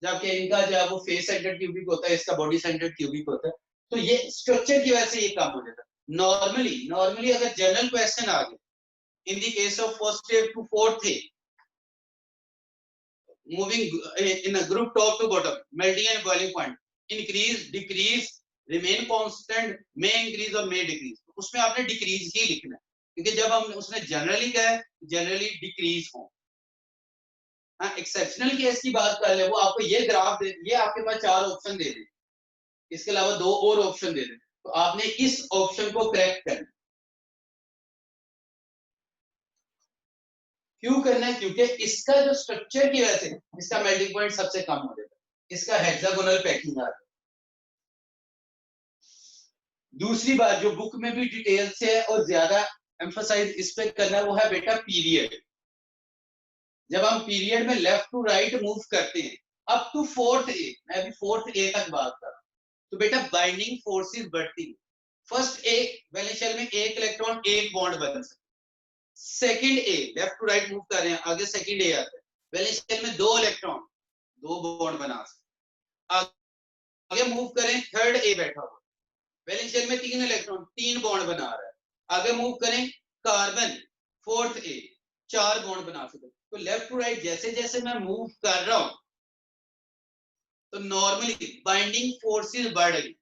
जबकि इनका जो है वो फेस सेंटर्ड क्यूबिक होता है, इसका बॉडी सेंटर्ड क्यूबिक होता है, तो ये स्ट्रक्चर की वजह से ये कम हो जाता है। नॉर्मली अगर जनरल क्वेश्चन आ गए in the case of first wave to fourth wave, moving in a group top to bottom, melting and boiling point, increase, decrease, remain constant, may increase और may decrease, उसमें आपने decrease ही लिखना है, क्योंकि जब हम उसने जनरली कहा है जनरली डिक्रीज हो। हाँ, एक्सेप्शनल केस की बात कर ले, वो आपको ये ग्राफ दे, ये आपके पास 4 ऑप्शन दे दे, इसके अलावा 2 और ऑप्शन दे दे, तो आपने इस ऑप्शन को करेक्ट करना। क्यों करना है? क्योंकि इसका जो स्ट्रक्चर की वजह से इसका मेल्टिंग पॉइंट सबसे कम हो जाता है, इसका हेक्सागोनल पैकिंग आ जाता है। दूसरी बात जो बुक में भी डिटेल से है और ज्यादा एम्फसाइज इस पे करना है वो है बेटा पीरियड। जब हम पीरियड में लेफ्ट टू राइट मूव करते हैं अप टू फोर्थ ए, मैं अभी फोर्थ ए तक बात कर रहा हूं, तो बेटा बाइंडिंग फोर्सेस बढ़ती है। फर्स्ट ए वैलेंस शेल में एक इलेक्ट्रॉन एक बॉन्ड बन सकता है। Second A left to right move कर रहे हैं, आगे सेकंड ए आता है, वैलेंस शेल में 2 इलेक्ट्रॉन 2 बॉन्ड बना सकते। आगे मूव करें, थर्ड ए बैठा हुआ, वैलेंस शेल में 3 इलेक्ट्रॉन 3 बॉन्ड बना रहा है। आगे मूव करें, कार्बन फोर्थ ए 4 बॉन्ड बना सकते। तो लेफ्ट टू राइट जैसे जैसे मैं मूव कर रहा हूं तो नॉर्मली बाइंडिंग फोर्सेस बढ़ रही,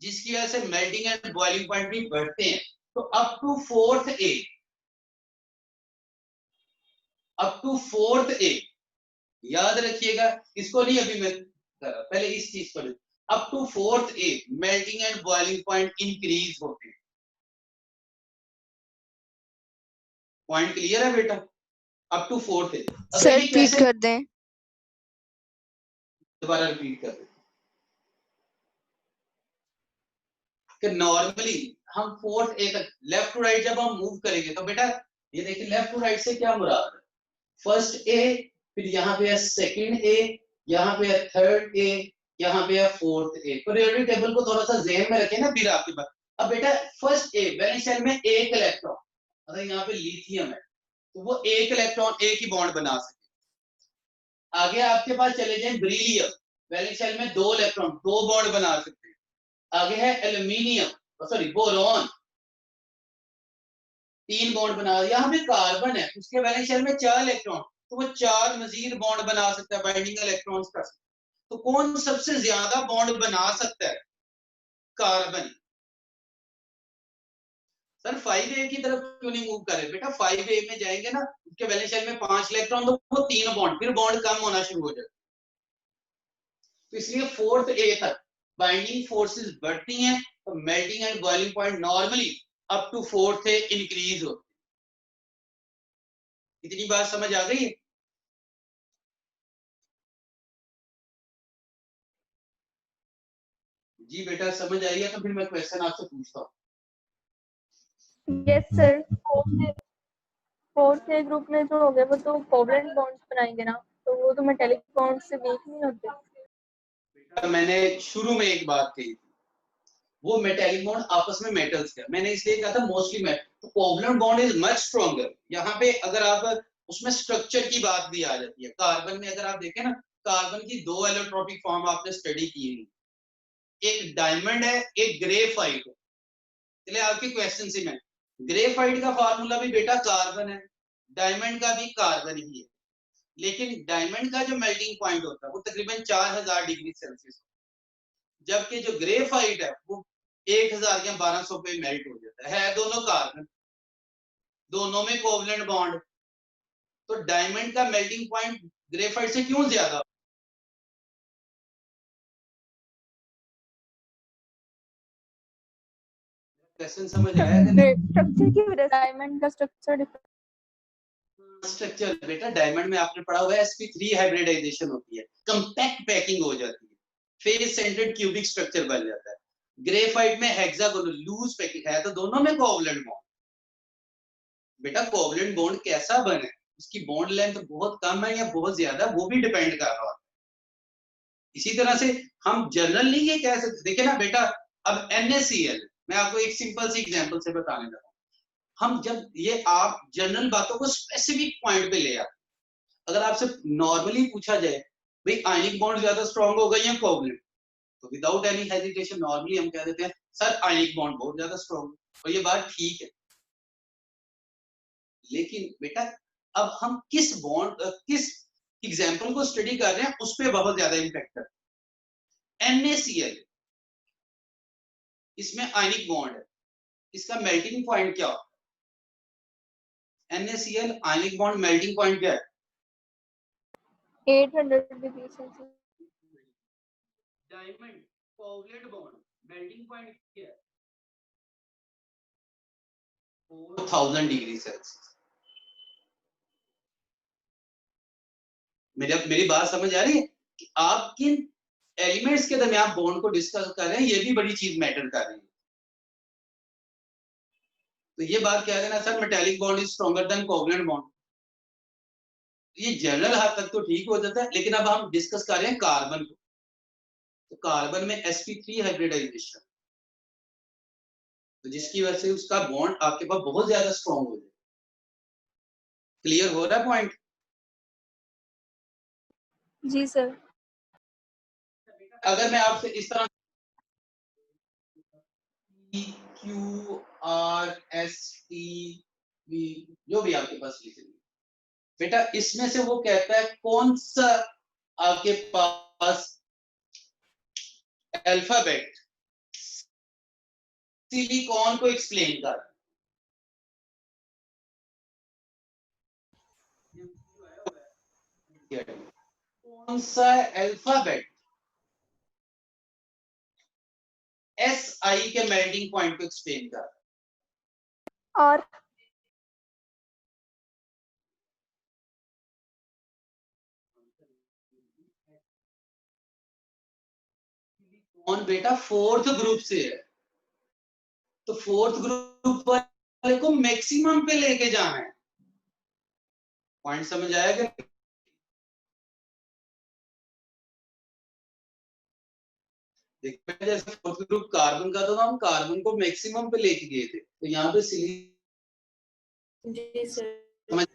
जिसकी वजह से मेल्टिंग एंड बॉइलिंग पॉइंट भी बढ़ते हैं। तो अप टू फोर्थ ए याद रखिएगा, इसको नहीं अभी मैं कर रहा, पहले इस चीज को up to fourth A melting and boiling point increase होते हैं। पॉइंट क्लियर है बेटा? Up to fourth A. Sir repeat कर दें। दोबारा रिपीट कर दें कि नॉर्मली हम फोर्थ ए तक लेफ्ट टू राइट जब हम मूव करेंगे तो बेटा ये देखिए लेफ्ट टू राइट से क्या मुराद है, फर्स्ट ए, फिर यहाँ पे है सेकंड ए, यहाँ पे है थर्ड ए, यहाँ पे है फोर्थ ए। पीरियोडिक टेबल को थोड़ा सा ज़हन में रखें ना फिर आपके पास। अब बेटा फर्स्ट ए वैलेंस शेल में एक इलेक्ट्रॉन, अगर यहाँ पे लिथियम है तो वो एक इलेक्ट्रॉन एक ही बॉन्ड बना सके। आगे आपके पास चले जाए बेरिलियम, वैलेंस शेल में 2 इलेक्ट्रॉन 2 बॉन्ड बना सकते हैं। आगे है एल्यूमिनियम, सॉरी बोरॉन 3 बॉन्ड बना। यहाँ पे कार्बन है, उसके वैलेंस शेल में 4 इलेक्ट्रॉन, तो वो 4 मजीद बॉन्ड बना सकता है, बाइंडिंग इलेक्ट्रॉन्स का। तो कौन सबसे ज्यादा बॉन्ड बना सकता है? कार्बन। सर 5A की तरफ क्यों नहीं मूव कर रहे? बेटा 5A में जाएंगे ना, उसके वैलेंस शेल में 5 इलेक्ट्रॉन, तो वो 3 बॉन्ड, फिर बॉन्ड कम होना शुरू हो जाए। तो इसलिए फोर्थ ए तक बाइंडिंग फोर्सेस बढ़ती हैं, तो melting and boiling point normally up to fourth A increase होते हैं। इतनी बात समझ आ गई है? जी बेटा समझ आई है तो फिर मैं क्वेश्चन आपसे पूछता हूँ। Yes sir. फोर्थ ग्रुप में जो हो गए वो तो कोवलेंट बॉन्ड्स बनाएंगे ना, तो वो तो मेटालिक बॉन्ड से वीक नहीं होते। बेटा मैंने शुरू में एक बात कही थी, वो मेटालिक बॉन्ड आपस में मेटल्स का, मैंने इसलिए कहा था मोस्टली मेटल, तो covalent bond is much stronger. यहाँ पे अगर आप उसमें स्ट्रक्चर की बात भी आ जाती है। कार्बन में अगर आप देखें ना, कार्बन की 2 एलोट्रोपिक फॉर्म आपने स्टडी की है, एक डायमंड है एक ग्रेफाइट है। चलिए आपके क्वेश्चन से मैं, ग्रेफाइट का फार्मूला भी बेटा कार्बन है, डायमंड का भी कार्बन ही है, लेकिन डायमंड का जो मेल्टिंग पॉइंट होता है वो तकरीबन 4000 डिग्री सेल्सियस, जबकि जो ग्रेफाइट है वो 1000 या 1200 पे मेल्ट हो जाता है। दोनों कार्बन, दोनों में कोवलेंट बॉन्ड, तो डायमंड का मेल्टिंग पॉइंट ग्रेफाइट से क्यों ज्यादा? क्वेश्चन समझ आया कि नहीं? स्ट्रक्चर की वजह से डायमंड का स्ट्रक्चर स्ट्रक्चर बेटा डायमंड में आपने पढ़ा हुआ है sp3 हाइब्रिडाइजेशन होती है, कंपैक्ट पैकिंग हो जाती है, फेस सेंटर्ड क्यूबिक स्ट्रक्चर बन जाता है। ग्रेफाइट में हेक्सागोनल लूज पैकिंग है, तो दोनों में कोवलेंट बॉन्ड। बेटा कोवलेंट बॉन्ड कैसा बने, उसकी बॉन्ड लेंथ बहुत कम है या बहुत ज्यादा, वो भी डिपेंड कर रहा है। इसी तरह से हम जनरल नहीं ये कह सकते। देखिए ना बेटा, अब NaCl, मैं आपको एक सिंपल सी एग्जांपल से बताने लगा, हम जब ये आप जनरल बातों को स्पेसिफिक पॉइंट पे ले आते, अगर आपसे नॉर्मली पूछा जाए भाई आयनिक बॉन्ड ज्यादा स्ट्रांग होगा या कोवलेंट, तो विदाउट एनी हेजिटेशन नॉर्मली हम कह देते हैं सर आयनिक बॉन्ड बहुत ज्यादा स्ट्रांग है, और ये बात ठीक है। लेकिन बेटा अब हम किस एग्जाम्पल को स्टडी कर रहे हैं उस पर बहुत ज्यादा इम्पैक्ट है। NaCl, इसमें आयनिक बॉन्ड है, इसका मेल्टिंग पॉइंट क्या होता है? NaCl ionic bond melting point क्या है? 800 degree Celsius. Diamond covalent bond melting point क्या है? 4000 डिग्री सेल्सियस। मेरी बात समझ आ रही है कि आप किन एलिमेंट्स के दरमियान बॉन्ड को डिस्कस कर रहे हैं, ये भी बड़ी चीज मैटर कर रही है। तो ये बात कह देना sir metallic bond is stronger than covalent bond, ये जनरल हद तक तो ठीक हो जाता है, लेकिन अब हम डिस्कस कर रहे हैं कार्बन को। तो कार्बन में sp3 हाइब्रिडाइजेशन, तो जिसकी वजह से उसका बॉन्ड आपके पास बहुत ज्यादा स्ट्रॉन्ग हो जाए। क्लियर हो रहा है पॉइंट? जी सर। अगर मैं आपसे इस तरह QRSTV जो भी आपके पास लिखे बेटा, इसमें से वो कहता है कौन सा आपके पास अल्फाबेट सिलिकॉन को एक्सप्लेन कर, कौन सा अल्फाबेट SI के मेल्टिंग पॉइंट को एक्सप्लेन कर? और कौन बेटा फोर्थ ग्रुप से है, तो फोर्थ ग्रुप वाले को मैक्सिमम पे लेके जाना है। पॉइंट समझ आएगा? देखिए जैसे फोर्थ ग्रुप कार्बन का था, हम कार्बन को मैक्सिमम पे लेके गए थे, तो यहाँ पे जी सर समझ,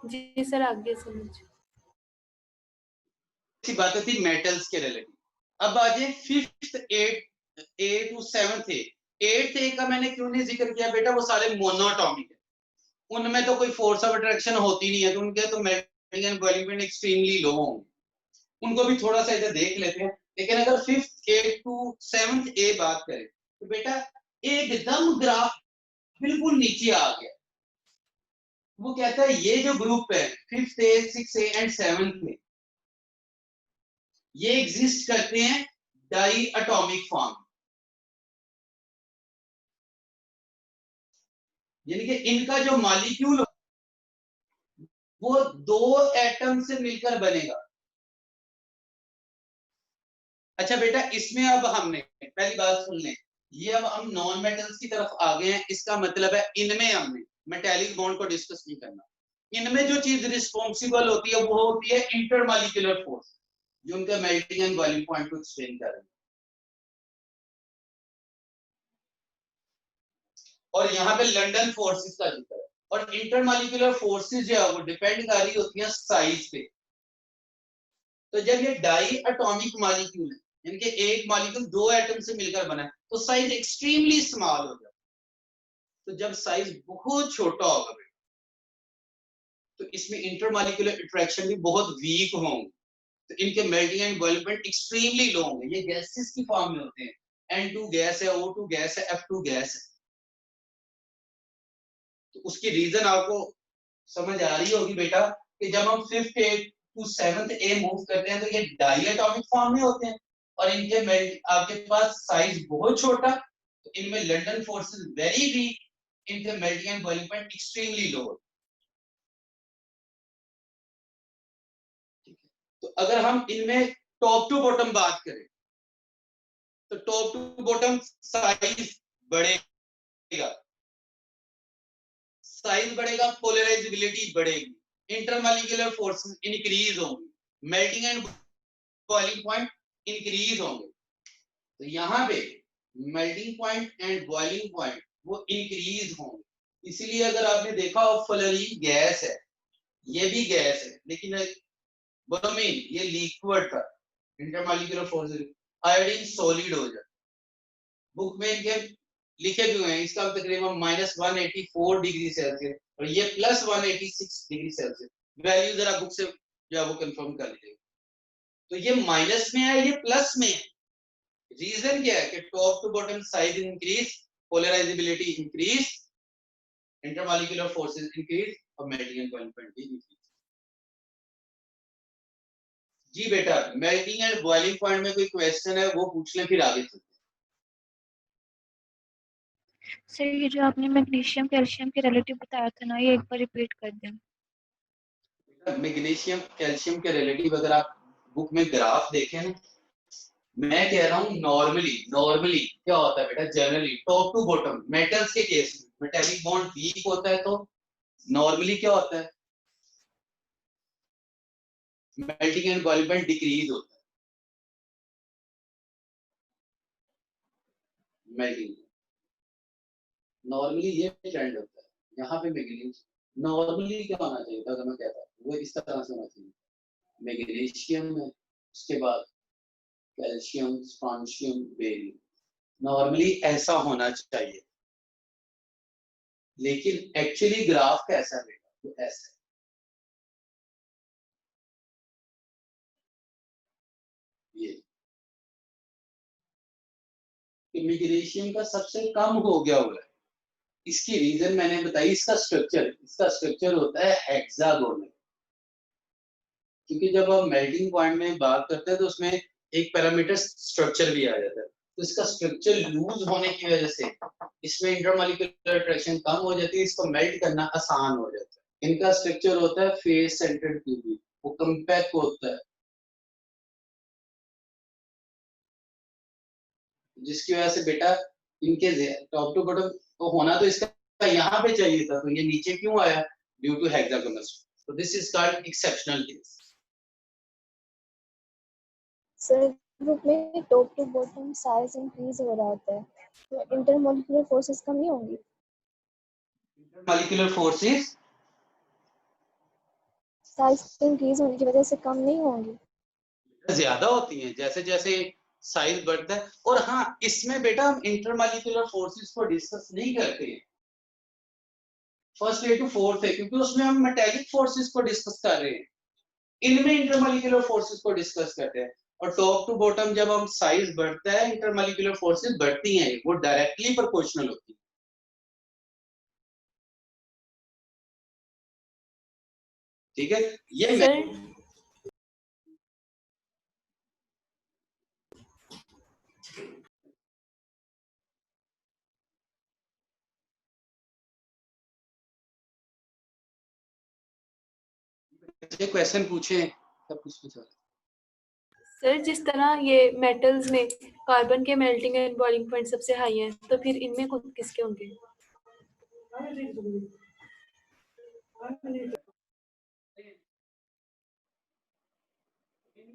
जी सर आगे समझ। अच्छी बातें थी मेटल्स के रिलेटेड। अब आ जाए fifth A to seventh A. Eighth A का मैंने क्यों नहीं जिक्र किया बेटा, वो सारे मोनोएटॉमिक है, उनमें तो कोई फोर्स ऑफ अट्रैक्शन होती नहीं है, तो उनके तो melting and boiling point extremely low होंगे, उनको भी थोड़ा सा इधर देख लेते हैं। लेकिन अगर फिफ्थ ए टू सेवंथ ए बात करें तो बेटा एकदम ग्राफ बिल्कुल नीचे आ गया। वो कहता है ये जो ग्रुप है fifth A, six A and seventh में, ये एग्जिस्ट करते हैं डाई एटॉमिक फॉर्म, यानी कि इनका जो मॉलिक्यूल वो दो एटम से मिलकर बनेगा। अच्छा बेटा इसमें अब हमने पहली बात सुन लें, ये अब हम नॉन मेटल्स की तरफ आ गए हैं, इसका मतलब है इनमें हमने मेटालिक बॉन्ड को डिस्कस नहीं करना। इनमें जो चीज रिस्पॉन्सिबल होती है वो होती है इंटरमॉलिक्यूलर फोर्स, जो उनके मेल्टिंग एंड बॉइलिंग पॉइंट को एक्सप्लेन कर रहे हैं। और यहाँ पे लंदन फोर्सेस का जिक्र है, और इंटरमॉलिक्यूलर फोर्सेस जो है वो डिपेंड कर रही होती है साइज पे। तो जब ये डाई एटॉमिक मॉलिक्यूल है, यानी कि एक मॉलिक्यूल दो एटम से मिलकर बना है, तो साइज एक्सट्रीमली स्मॉल हो जाए। तो जब साइज बहुत छोटा होगा तो इसमें इंटरमॉलिक्यूलर इंटरेक्शन भी बहुत वीक होंगे, तो इनके melting and boiling point extremely low होंगे। ये गैसेस की फॉर्म में होते हैं, N2 गैस है, O2 गैस है, F2 गैस है। तो उसकी रीजन आपको समझ आ रही होगी बेटा कि जब हम fifth A to seventh A move करते हैं तो ये डाई एटॉमिक फॉर्म में होते हैं, और इनके आपके पास साइज बहुत छोटा, तो इनमें लंदन फोर्सेस वेरी वीक, इनके melting and boiling point extremely low. तो अगर हम इनमें टॉप टू बॉटम बात करें तो टॉप टू बॉटम साइज बढ़ेगा, साइज बढ़ेगा, पोलराइजेबिलिटी बढ़ेगी, इंटरमॉलिक्यूलर फोर्सेस इंक्रीज होंगी, melting and boiling point increase होंगे। तो यहाँ पे melting point and boiling point वो इंक्रीज होंगे। इसीलिए अगर आपने देखा हो फ्लोरीन गैस है, ये भी गैस है, लेकिन ब्रोमीन ये लिक्विड था, इंटरमॉलिक्यूलर फोर्स, आयोडीन सॉलिड हो जाए। बुक में इनके लिखे भी हुए हैं, इसका तकरीबन -184 डिग्री सेल्सियस और ये +186 डिग्री सेल्सियस। वैल्यू जरा बुक से जो है वो कंफर्म कर लीजिएगा। तो ये माइनस में है, ये प्लस में है। रीजन क्या है कि top to bottom size increase, polarisability increase, intermolecular forces increase और मेल्टिंग पॉइंट भी इंक्रीज। जी बेटा, मेल्टिंग एंड बॉइलिंग पॉइंट में कोई क्वेश्चन है वो पूछ लें, फिर आगे चलते हैं। सर ये जो आपने मैग्नीशियम कैल्शियम के रिलेटिव बताया था ना, ये एक बार रिपीट कर दें। मैग्नीशियम कैल्शियम के रिलेटिव अगर आप बुक में ग्राफ देखें ना, मैं कह रहा हूँ नॉर्मली क्या होता है बेटा, generally top to bottom metals के केस में मेटेलिक बॉन्ड वीक होता है तो नॉर्मली क्या होता है, melting and boiling point decrease होता है। मेल्टिंग नॉर्मली ये ट्रेंड होता है। यहाँ पे मैग्नीशियम नॉर्मली क्या होना चाहिए था, अगर मैं कहता वो इस तरह से होना चाहिए, मैग्नीशियम में उसके बाद कैल्शियम, स्ट्रोंशियम, बेरियम, नॉर्मली ऐसा होना चाहिए। लेकिन एक्चुअली ग्राफ कैसा है बेटा, तो ऐसा है। ये मैग्नीशियम का सबसे कम हो गया हुआ है। इसकी रीजन मैंने बताई, इसका स्ट्रक्चर होता है हेक्सागोनल। क्योंकि जब हम मेल्टिंग पॉइंट में बात करते हैं तो उसमें एक पैरामीटर स्ट्रक्चर भी आ जाता है, तो इसका स्ट्रक्चर लूज होने की वजह से इसमें इंटरमॉलिक्यूलर अट्रैक्शन कम हो जाती है, इसको मेल्ट करना आसान हो जाता है। इनका स्ट्रक्चर होता है फेस सेंटर्ड क्यूबिक, वो कम्पैक्ट होता है, जिसकी वजह से बेटा इनके टॉप टू बॉटम तो होना तो इसका यहाँ पे चाहिए था, तो ये नीचे क्यों आया, ड्यू टू हेक्सागोनल। तो this is called exceptional case. Sir group में top to bottom size increase हो रहा होता है, तो इंटरमॉलिक्यूलर फोर्सेस कम नहीं होंगी? मॉलिक्यूलर फोर्सेस साइज इंक्रीज होने की वजह से कम नहीं होंगी? ज्यादा होती हैं जैसे जैसे साइज बढ़ता है। और हाँ, इसमें बेटा हम इंटरमॉलिक्यूलर फोर्सेस को डिस्कस नहीं करते हैं फर्स्ट ए टू फोर्थ है, क्योंकि उसमें हम मेटेलिक फोर्सेस को डिस्कस कर रहे हैं, इनमें इंटरमॉलिक्यूलर फोर्सेस को डिस्कस करते हैं। और टॉप टू बॉटम जब हम साइज बढ़ता है इंटरमॉलिक्यूलर फोर्सेस बढ़ती हैं, वो डायरेक्टली प्रोपोर्शनल होती है। ठीक है, ये सर ये क्वेश्चन पूछे, सब कुछ पूछा। सर जिस तरह ये मेटल्स में कार्बन के मेल्टिंग एंड बॉइलिंग पॉइंट सबसे हाई है, तो फिर इनमें खुद किसके होंगे?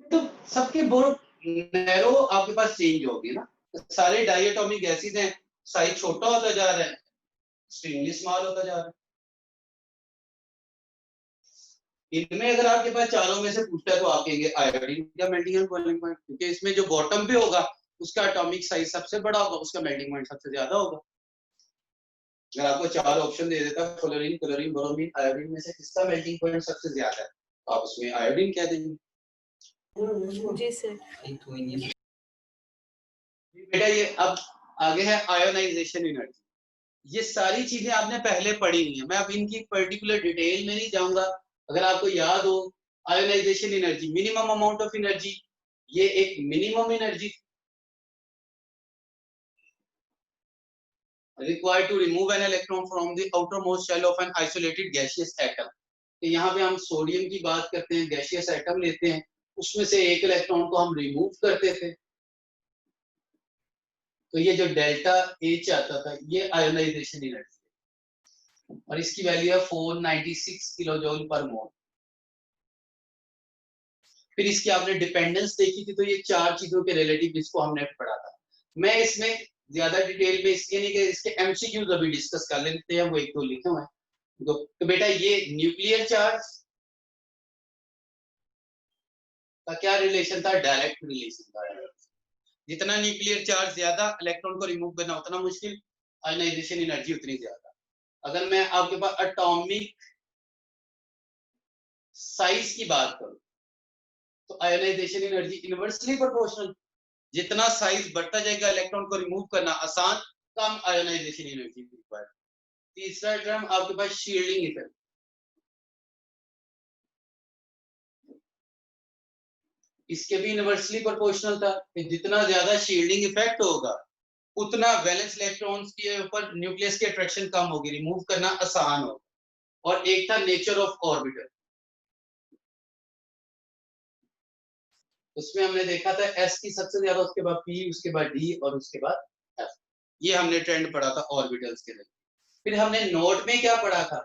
तो सबके बहुत नैरो आपके पास चेंज होगी ना, सारे डायटोमिक गैसेस हैं, साइज छोटा होता जा रहा है, एक्सट्रीमली स्मॉल होता जा रहा है। इनमें अगर आपके पास चारों में से पूछता है तो आप कहेंगे आयोडीन का मेल्टिंग एंड बॉइलिंग पॉइंट, क्योंकि इसमें जो बॉटम पे होगा उसका एटॉमिक साइज सबसे बड़ा होगा, उसका मेल्टिंग पॉइंट सबसे ज्यादा होगा। अगर आपको चार ऑप्शन दे देता है फ्लोरीन, क्लोरीन, ब्रोमीन, आयोडीन में से किसका मेल्टिंग पॉइंट सबसे ज्यादा है, तो आप उसमें आयोडीन कह देंगे। जी सर। बेटा ये अब आगे है आयोनाइजेशन एनर्जी। ये सारी चीजें आपने पहले पढ़ी हुई है, मैं अब इनकी पर्टिकुलर डिटेल में नहीं जाऊंगा। अगर आपको याद हो, ionisation energy minimum amount of energy, ये एक minimum energy required to remove an electron from the outermost shell of an isolated gaseous atom। तो यहाँ पे हम सोडियम की बात करते हैं, गैसियस एटम लेते हैं, उसमें से एक इलेक्ट्रॉन को हम रिमूव करते थे, तो ये जो डेल्टा एच आता था ये आयोनाइजेशन एनर्जी, और इसकी वैल्यू है 496 किलोजूल पर मोल। फिर इसकी आपने डिपेंडेंस देखी थी, तो ये चार चीजों के रिलेटिव जिसको हमने पढ़ा था। मैं इसमें ज्यादा डिटेल में इसलिए नहीं कि इसके एमसीक्यूज अभी डिस्कस कर लेते हैं, वो एक दो लिखे हुए हैं। तो बेटा ये न्यूक्लियर चार्ज का क्या रिलेशन था? डायरेक्ट रिलेशन था। जितना न्यूक्लियर चार्ज ज्यादा, इलेक्ट्रॉन को रिमूव करना उतना मुश्किल, आयनाइजेशन एनर्जी उतनी ज्यादा। अगर मैं आपके पास एटॉमिक साइज की बात करूं तो आयनाइजेशन एनर्जी इनवर्सली प्रोपोर्शनल, जितना साइज बढ़ता जाएगा इलेक्ट्रॉन को रिमूव करना आसान, कम आयनाइजेशन एनर्जी रिक्वायर्ड। तीसरा टर्म आपके पास शील्डिंग इफेक्ट। इसके भी इनवर्सली प्रोपोर्शनल था कि जितना ज्यादा शील्डिंग इफेक्ट होगा उतना वैलेंस इलेक्ट्रॉन्स के ऊपर न्यूक्लियस की अट्रैक्शन कम होगी, रिमूव करना आसान होगा। और एक था नेचर ऑफ ऑर्बिटल, उसमें हमने देखा था एस की सबसे ज्यादा, उसके बाद पी, उसके बाद डी और उसके बाद एफ। ये हमने ट्रेंड पढ़ा था ऑर्बिटल्स के लिए। फिर हमने नोड में क्या पढ़ा था?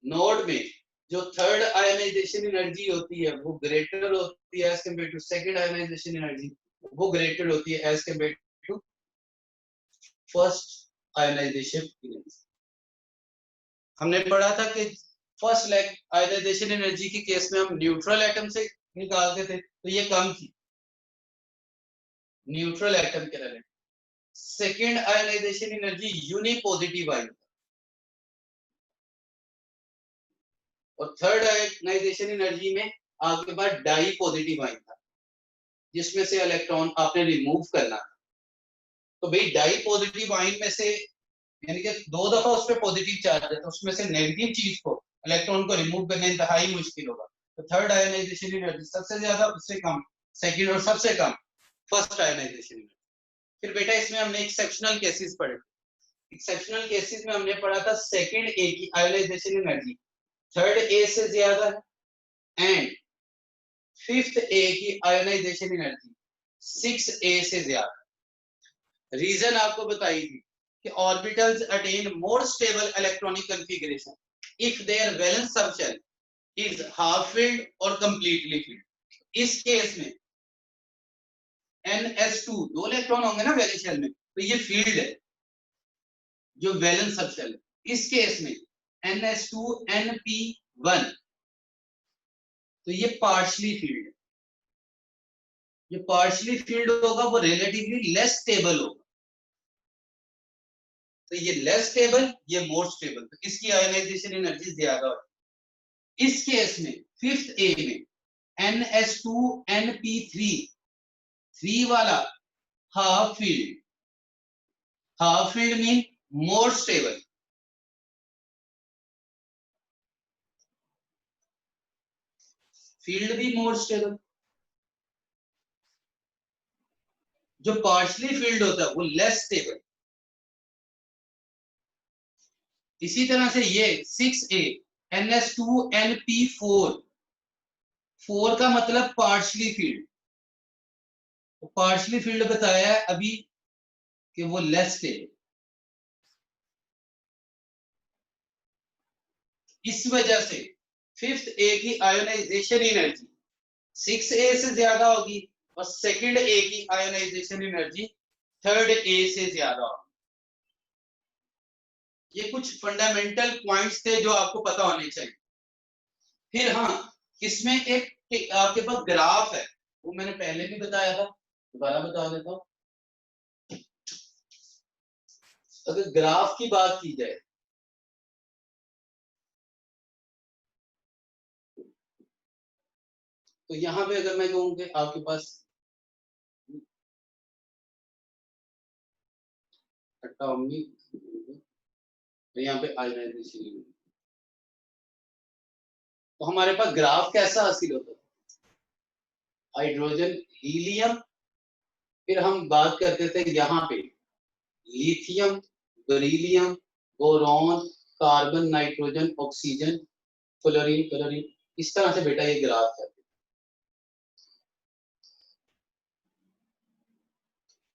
नोड में जो थर्ड आयनाइजेशन एनर्जी होती है वो ग्रेटर होती है as compare to second ionization energy, वो ग्रेटर होती है as compare to first ionisation energy. हमने पढ़ा था कि फर्स्ट आयनाइजेशन एनर्जी के केस में हम न्यूट्रल एटम से निकालते थे, तो ये कम थी न्यूट्रल एटम के related. Second ionization energy unipositive ion, और थर्ड आयनाइजेशन एनर्जी में आपके पास डाई पॉजिटिव आयन था, जिसमें से इलेक्ट्रॉन आपने रिमूव करना। तो भाई डाई पॉजिटिव आयन में से यानी कि दो दफा उस पर पॉजिटिव चार्ज है, तो उसमें से नेगेटिव चीज को, इलेक्ट्रॉन को रिमूव करना इंतहाई मुश्किल होगा। तो थर्ड आयनाइजेशन एनर्जी सबसे ज्यादा, उससे कम सेकंड, और सबसे कम फर्स्ट आयनाइजेशन एनर्जी। फिर बेटा इसमें हमने एक्सेप्शनल केसेस पढ़े। एक्सेप्शनल केसेस में हमने पढ़ा था सेकंड ए की आयनाइजेशन एनर्जी थर्ड ए से ज्यादा है, एंड फिफ्थ ए की आयनाइजेशन एनर्जी 6a से ज्यादा। रीजन आपको बताई थी कि orbitals attain more stable electronic configuration if there valence subshell is half filled और कंप्लीटली फिल्ड। इस केस में ns2 दो इलेक्ट्रॉन होंगे ना वैलेंस शेल में, तो ये फील्ड है जो वैलेंस सबशेल है। इस केस में ns2 np1, तो ये पार्शली फील्ड है। जो पार्शली फील्ड होगा वो रिलेटिवली लेस स्टेबल होगा, तो ये लेस स्टेबल, ये मोर स्टेबल, तो इसकी आयनाइजेशन एनर्जी ज्यादा होगी। इस केस में फिफ्थ ए में ns2 np3, 3 वाला half field, half field mean more stable. Field भी मोर स्टेबल। जो पार्शली फील्ड होता है वो लेस स्टेबल। इसी तरह से ये 6a ns2 np4, 4 का मतलब पार्शली फील्ड, तो पार्शली फील्ड बताया है अभी कि वो लेस स्टेबल। इस वजह से फिफ्थ ए की आयोनाइजेशन एनर्जी 6a से ज्यादा होगी और सेकंड ए की आयोनाइजेशन एनर्जी थर्ड ए से ज्यादा होगी। ये कुछ फंडामेंटल पॉइंट्स थे जो आपको पता होने चाहिए। फिर हाँ, इसमें एक आपके पास ग्राफ है, वो मैंने पहले भी बताया था, दोबारा बता देता हूं। अगर ग्राफ की बात की जाए तो यहां पे अगर मैं कहूं कि आपके पास एटॉमिक, यहाँ पे आयोनाइजेशन, तो हमारे पास ग्राफ कैसा हासिल होता है? हाइड्रोजन हीलियम, फिर हम बात करते थे यहाँ पे lithium, beryllium, boron, carbon, nitrogen, oxygen, fluorine, chlorine, इस तरह से बेटा ये ग्राफ है।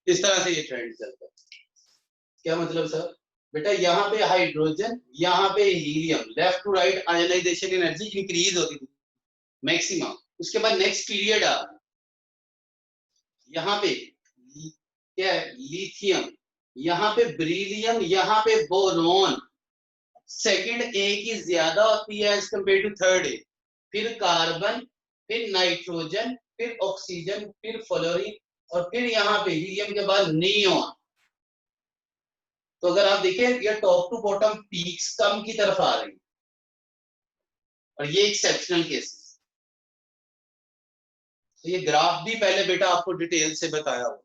इस तरह से ये ट्रेंड चलता है। क्या मतलब सर? बेटा यहाँ पे हाइड्रोजन, यहाँ पे helium, left to right ionisation energy increase होती थी मैक्सिमम। उसके बाद नेक्स्ट पीरियड आ यहाँ पे क्या है? लिथियम, यहाँ पे बेरिलियम, यहाँ पे बोरॉन, सेकंड ए की ज्यादा होती है as compare to third A, फिर कार्बन, फिर नाइट्रोजन, फिर ऑक्सीजन, फिर फ्लोरीन, और फिर यहाँ पे हीलियम के बाद नियोन। तो अगर आप देखें ये टॉप टू बॉटम पीक्स कम की तरफ आ रही है, और ये एक्सेप्शनल केसेस। तो ये ग्राफ भी पहले बेटा आपको डिटेल से बताया हो।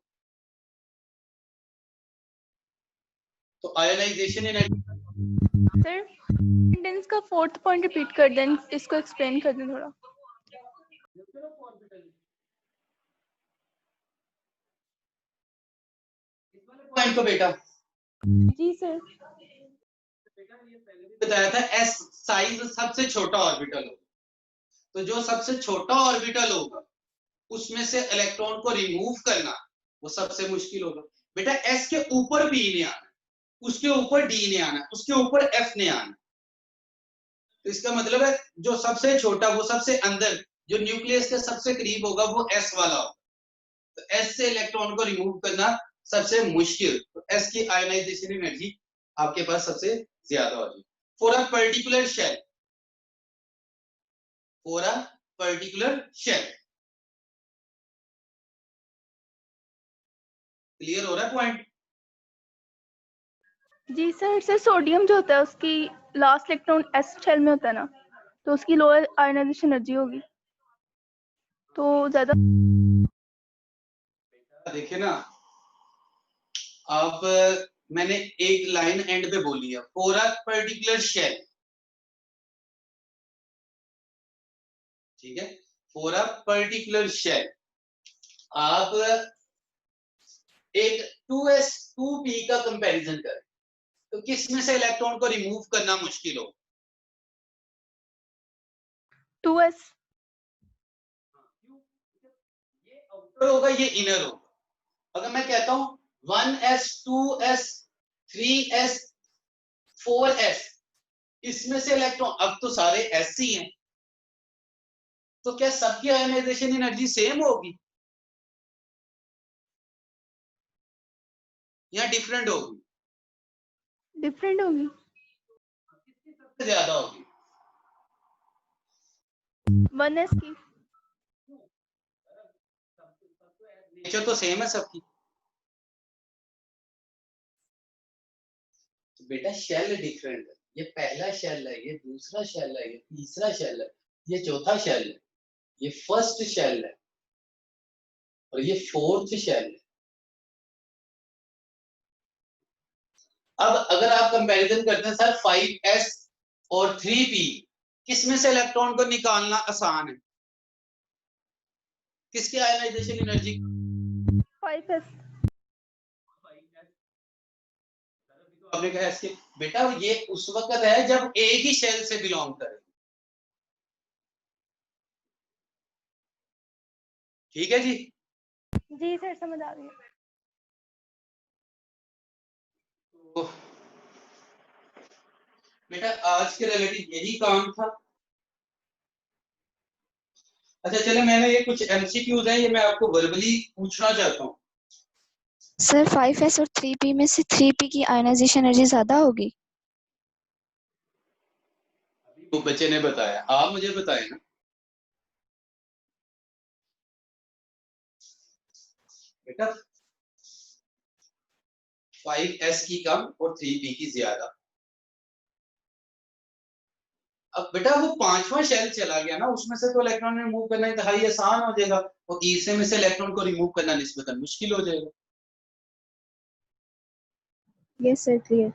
तो आयोनाइजेशन एनर्जी सर सेंटेंस का फोर्थ पॉइंट रिपीट कर दें, इसको एक्सप्लेन कर दें थोड़ा। पॉइंट को बेटा जी सर। बताया था एस साइज सबसे छोटा ऑर्बिटल होगा, तो जो सबसे छोटा ऑर्बिटल होगा उसमें से इलेक्ट्रॉन को रिमूव करना वो सबसे मुश्किल होगा। बेटा एस के ऊपर बी ने आना, उसके ऊपर डी ने आना, उसके ऊपर एफ ने आना। तो इसका मतलब है जो सबसे छोटा, वो सबसे अंदर, जो न्यूक्लियस के सबसे करीब होगा वो एस वाला होगा। तो एस से इलेक्ट्रॉन को रिमूव करना सबसे मुश्किल, तो एस की आयोनाइजेशन एनर्जी आपके पास सबसे ज्यादा होगी for a particular shell, for a particular shell. Clear हो रहा है पॉइंट? जी सर। सर सोडियम जो होता है उसकी लास्ट इलेक्ट्रॉन एस शेल में होता है ना, तो उसकी लोअर आयोनाइजेशन एनर्जी होगी तो ज्यादा। देखिए ना, अब मैंने एक लाइन एंड पे बोली है फॉर अ पर्टिकुलर शेल, ठीक है, फॉर अ पर्टिकुलर शेल। आप एक 2s 2p का कंपैरिजन करें, तो किस में से इलेक्ट्रॉन को रिमूव करना मुश्किल हो? 2s। ये आउटर होगा, ये इनर होगा। अगर मैं कहता हूं 1s 2s 3s 4s, इसमें से इलेक्ट्रॉन, अब तो सारे s ही हैं, तो क्या सबकी आयोनाइजेशन एनर्जी सेम होगी या डिफरेंट होगी? डिफरेंट होगी। सबसे ज्यादा होगी 1s की। नेचर तो सेम है सबकी। तो बेटा शेल डिफरेंट है, ये पहला शेल है, ये दूसरा शेल है, ये तीसरा शेल है, ये चौथा शेल है, ये फर्स्ट शेल है, और ये फोर्थ शेल है। अब अगर आप कंपैरिजन करते हैं सर 5s और 3p, किसमें से इलेक्ट्रॉन को निकालना आसान है? किसकी आयोनाइजेशन एनर्जी? 5s। आपने कहा इसके, बेटा ये उस वक्त है जब एक ही शेल से बिलोंग करे, ठीक है जी? जी सर समझ आ गई। तो बेटा आज के रिलेटेड यही काम था। अच्छा चले, मैंने ये कुछ एमसीक्यूज हैं, ये मैं आपको वर्बली पूछना चाहता हूँ। सर 5s और 3p में से 3p की आयोनाइजेशन एनर्जी ज्यादा होगी। तो बच्चे ने बताया, आप मुझे बताए ना बेटा, 5s की कम और 3p की ज्यादा। अब बेटा वो पांचवा शेल चला गया ना, उसमें से तो इलेक्ट्रॉन रिमूव करना इंतहाई आसान हो जाएगा, और तीसरे में से इलेक्ट्रॉन को रिमूव करना निस्बतन मुश्किल हो जाएगा। Yes sir, clear.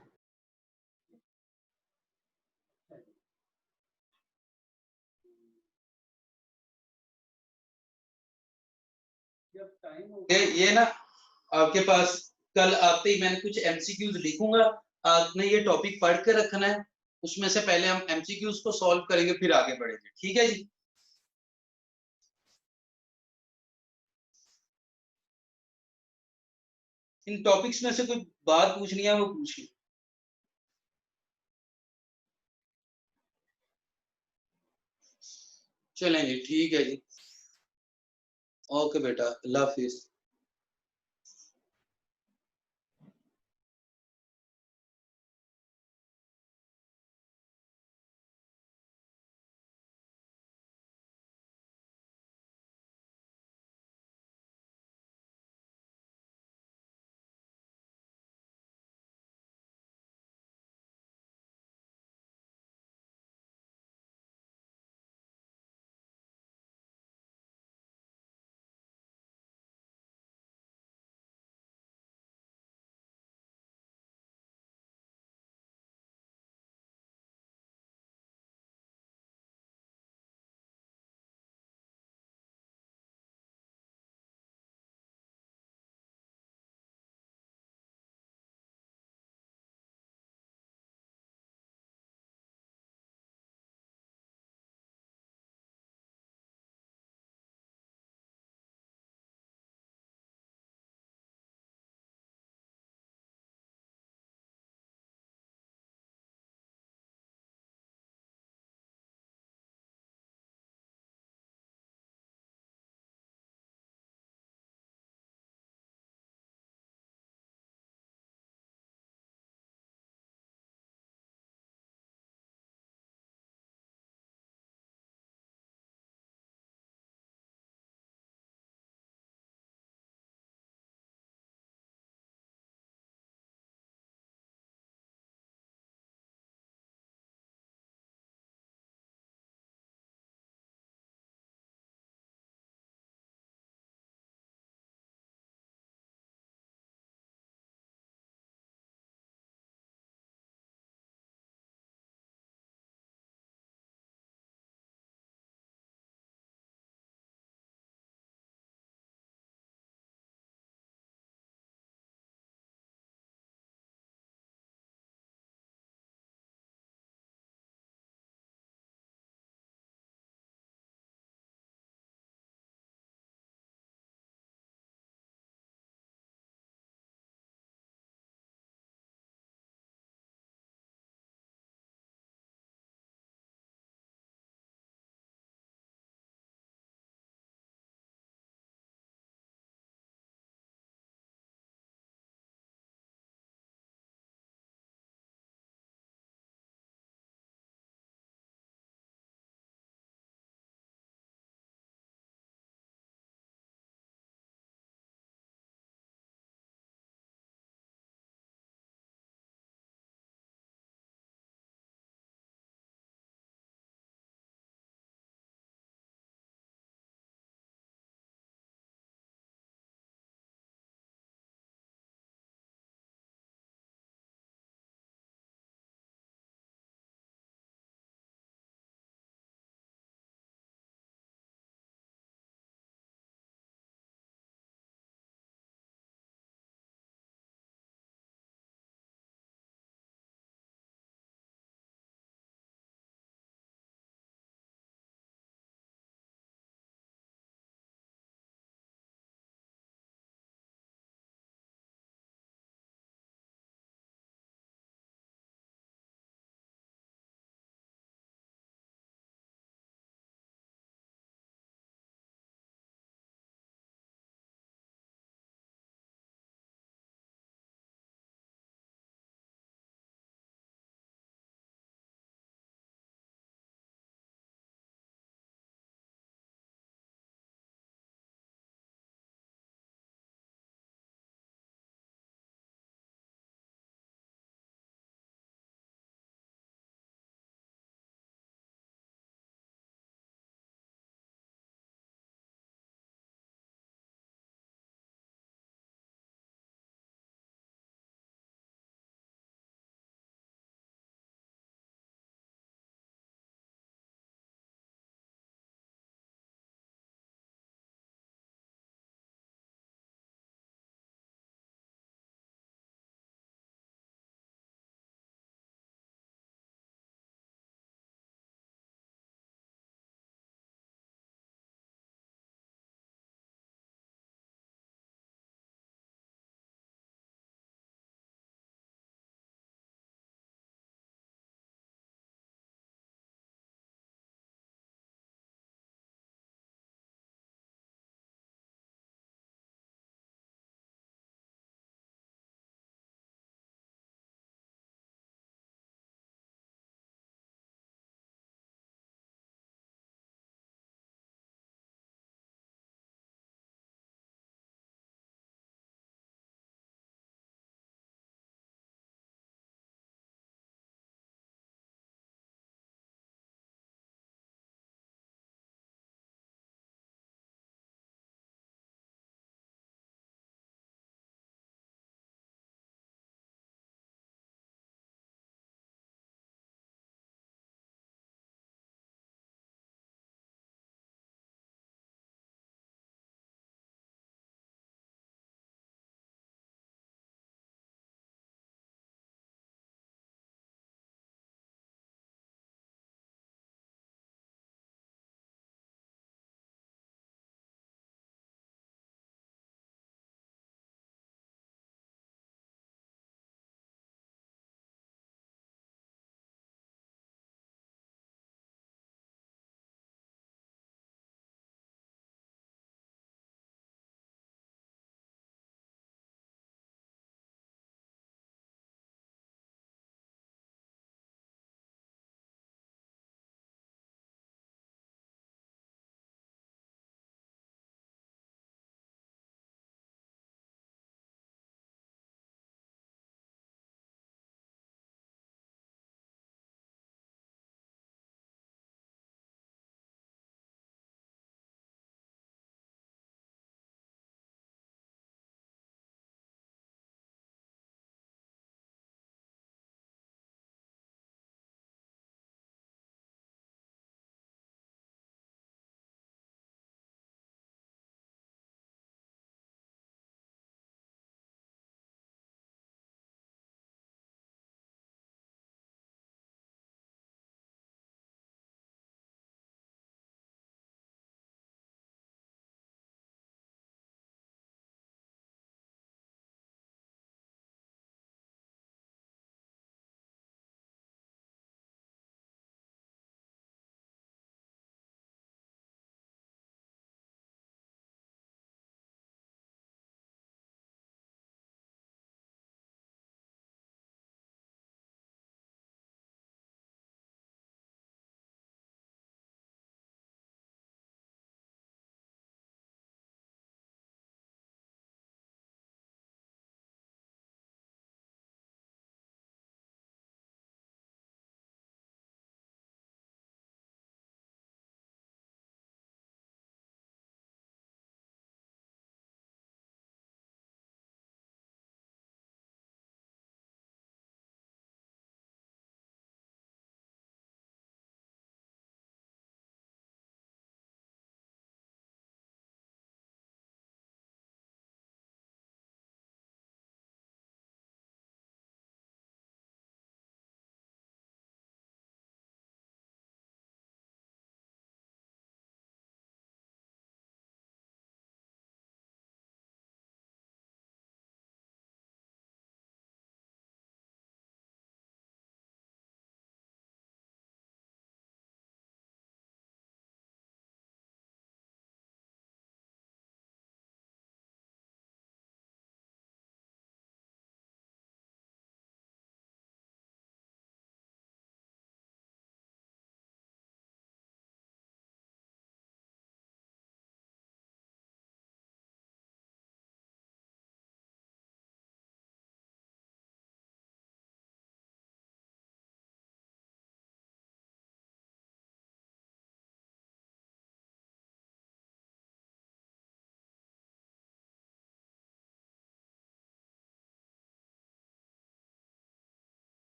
ये ना आपके पास कल आते ही मैंने कुछ एमसीक्यूज लिखूंगा, आपने ये टॉपिक पढ़ कर रखना है, उसमें से पहले हम एमसीक्यूज को सॉल्व करेंगे फिर आगे बढ़ेंगे, ठीक है जी? इन टॉपिक्स में से कोई बात पूछनी है वो पूछिए। चलेंगे, ठीक है जी। ओके बेटा, अल्लाह हाफिज।